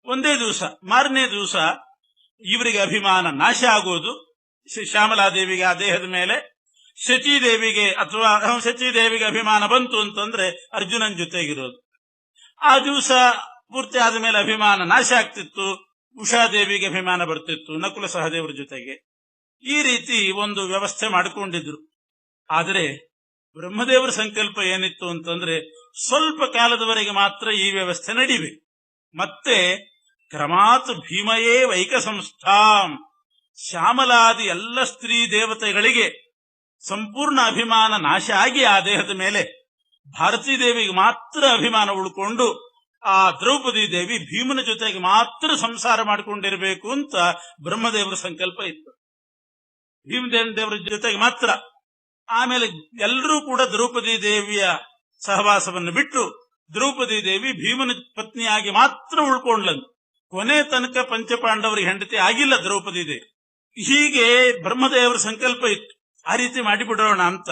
ಒಂದೇ ದಿವಸ, ಮಾರನೇ ದಿವಸ ಇವರಿಗೆ ಅಭಿಮಾನ ನಾಶ ಆಗೋದು. ಶ್ಯಾಮಲಾದೇವಿಗೆ ಆ ದೇಹದ ಮೇಲೆ, ಶಚೀದೇವಿಗೆ ಅಭಿಮಾನ ಬಂತು ಅಂತಂದ್ರೆ ಅರ್ಜುನನ ಜೊತೆಗಿರೋದು. ಆ ದಿವಸ ಪೂರ್ತಿ ಆದ ಮೇಲೆ ಅಭಿಮಾನ ನಾಶ ಆಗ್ತಿತ್ತು. ಉಷಾದೇವಿಗೆ ಅಭಿಮಾನ ಬರ್ತಿತ್ತು ನಕುಲ ಸಹದೇವರ ಜೊತೆಗೆ. ಈ ರೀತಿ ಒಂದು ವ್ಯವಸ್ಥೆ ಮಾಡಿಕೊಂಡಿದ್ರು. ಆದರೆ ಬ್ರಹ್ಮದೇವರ ಸಂಕಲ್ಪ ಏನಿತ್ತು ಅಂತಂದ್ರೆ, ಸ್ವಲ್ಪ ಕಾಲದವರೆಗೆ ಮಾತ್ರ ಈ ವ್ಯವಸ್ಥೆ ನಡೀಬೇಕು. ಮತ್ತೆ ಕ್ರಮಾತ್ ಭೀಮಯೇ ವೈಕ ಸಂಸ್ಥಾಂ, ಶ್ಯಾಮಲಾದಿ ಎಲ್ಲ ಸ್ತ್ರೀ ದೇವತೆಗಳಿಗೆ ಸಂಪೂರ್ಣ ಅಭಿಮಾನ ನಾಶ ಆಗಿ ಆ ದೇಹದ ಮೇಲೆ ಭಾರತೀ ದೇವಿಗೆ ಮಾತ್ರ ಅಭಿಮಾನ ಉಳ್ಕೊಂಡು ಆ ದ್ರೌಪದಿ ದೇವಿ ಭೀಮನ ಜೊತೆಗೆ ಮಾತ್ರ ಸಂಸಾರ ಮಾಡಿಕೊಂಡಿರಬೇಕು ಅಂತ ಬ್ರಹ್ಮದೇವರ ಸಂಕಲ್ಪ ಇತ್ತು. ಭೀಮದೇವರ ಜೊತೆಗೆ ಮಾತ್ರ. ಆಮೇಲೆ ಎಲ್ಲರೂ ಕೂಡ ದ್ರೌಪದಿ ದೇವಿಯ ಸಹವಾಸವನ್ನು ಬಿಟ್ಟು ದ್ರೌಪದಿ ದೇವಿ ಭೀಮನ ಪತ್ನಿಯಾಗಿ ಮಾತ್ರ ಉಳ್ಕೊಂಡ್ಲಂದು. ಕೊನೆ ತನಕ ಪಂಚಪಾಂಡವರಿಗೆ ಹೆಂಡತಿ ಆಗಿಲ್ಲ ದ್ರೌಪದಿ ದೇವಿ. ಹೀಗೆ ಬ್ರಹ್ಮದೇವರ ಸಂಕಲ್ಪ ಇತ್ತು, ಆ ರೀತಿ ಮಾಡಿಬಿಡೋಣ ಅಂತ.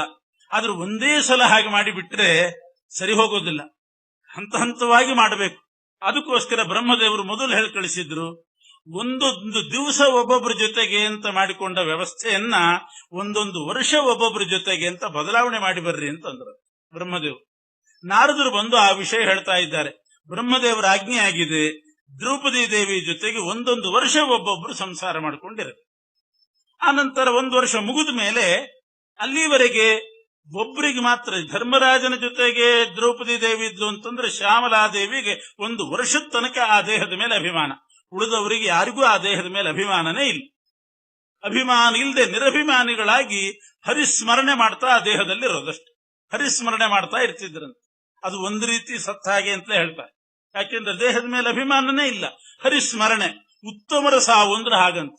ಆದ್ರೂ ಒಂದೇ ಸಲ ಹಾಗೆ ಮಾಡಿಬಿಟ್ರೆ ಸರಿ ಹೋಗೋದಿಲ್ಲ, ಹಂತ ಹಂತವಾಗಿ ಮಾಡಬೇಕು. ಅದಕ್ಕೋಸ್ಕರ ಬ್ರಹ್ಮದೇವರು ಮೊದಲು ಹೇಳಿ ಕಳಿಸಿದ್ರು, ಒಂದೊಂದು ದಿವಸ ಒಬ್ಬೊಬ್ಬರ ಜೊತೆಗೆ ಅಂತ ಮಾಡಿಕೊಂಡ ವ್ಯವಸ್ಥೆಯನ್ನ ಒಂದೊಂದು ವರ್ಷ ಒಬ್ಬೊಬ್ಬರ ಜೊತೆಗೆ ಅಂತ ಬದಲಾವಣೆ ಮಾಡಿ ಬರ್ರಿ ಅಂತಂದ್ರು ಬ್ರಹ್ಮದೇವರು. ನಾರದರು ಬಂದು ಆ ವಿಷಯ ಹೇಳ್ತಾ ಇದ್ದಾರೆ. ಬ್ರಹ್ಮದೇವರ ಆಜ್ಞೆ ಆಗಿದೆ, ದ್ರೌಪದಿ ದೇವಿ ಜೊತೆಗೆ ಒಂದೊಂದು ವರ್ಷ ಒಬ್ಬೊಬ್ಬರು ಸಂಸಾರ ಮಾಡಿಕೊಂಡಿರಬೇಕು. ಆನಂತರ 1 ವರ್ಷ ಮುಗಿದ ಮೇಲೆ ಅಲ್ಲಿವರೆಗೆ ಒಬ್ಬರಿಗೆ ಮಾತ್ರ ಧರ್ಮರಾಜನ ಜೊತೆಗೆ ದ್ರೌಪದಿ ದೇವಿ ಇದ್ಲು ಅಂತಂದ್ರೆ ಶ್ಯಾಮಲಾದೇವಿಗೆ 1 ವರ್ಷದ ತನಕ ಆ ದೇಹದ ಮೇಲೆ ಅಭಿಮಾನ. ಉಳಿದವರಿಗೆ ಯಾರಿಗೂ ಆ ದೇಹದ ಮೇಲೆ ಅಭಿಮಾನನೇ ಇಲ್ಲ. ಅಭಿಮಾನ ಇಲ್ಲದೆ ನಿರಭಿಮಾನಿಗಳಾಗಿ ಹರಿಸ್ಮರಣೆ ಮಾಡ್ತಾ ಆ ದೇಹದಲ್ಲಿರೋದಷ್ಟೆ. ಹರಿಸ್ಮರಣೆ ಮಾಡ್ತಾ ಇರ್ತಿದ್ರಂತೆ. ಅದು ಒಂದು ರೀತಿ ಸತ್ತ ಹಾಗೆ ಅಂತ ಹೇಳ್ತಾರೆ. ಯಾಕೆಂದ್ರೆ ದೇಹದ ಮೇಲೆ ಅಭಿಮಾನನೇ ಇಲ್ಲ. ಹರಿಸ್ಮರಣೆ, ಉತ್ತಮರ ಸಾವು ಅಂದ್ರೆ ಹಾಗಂತ.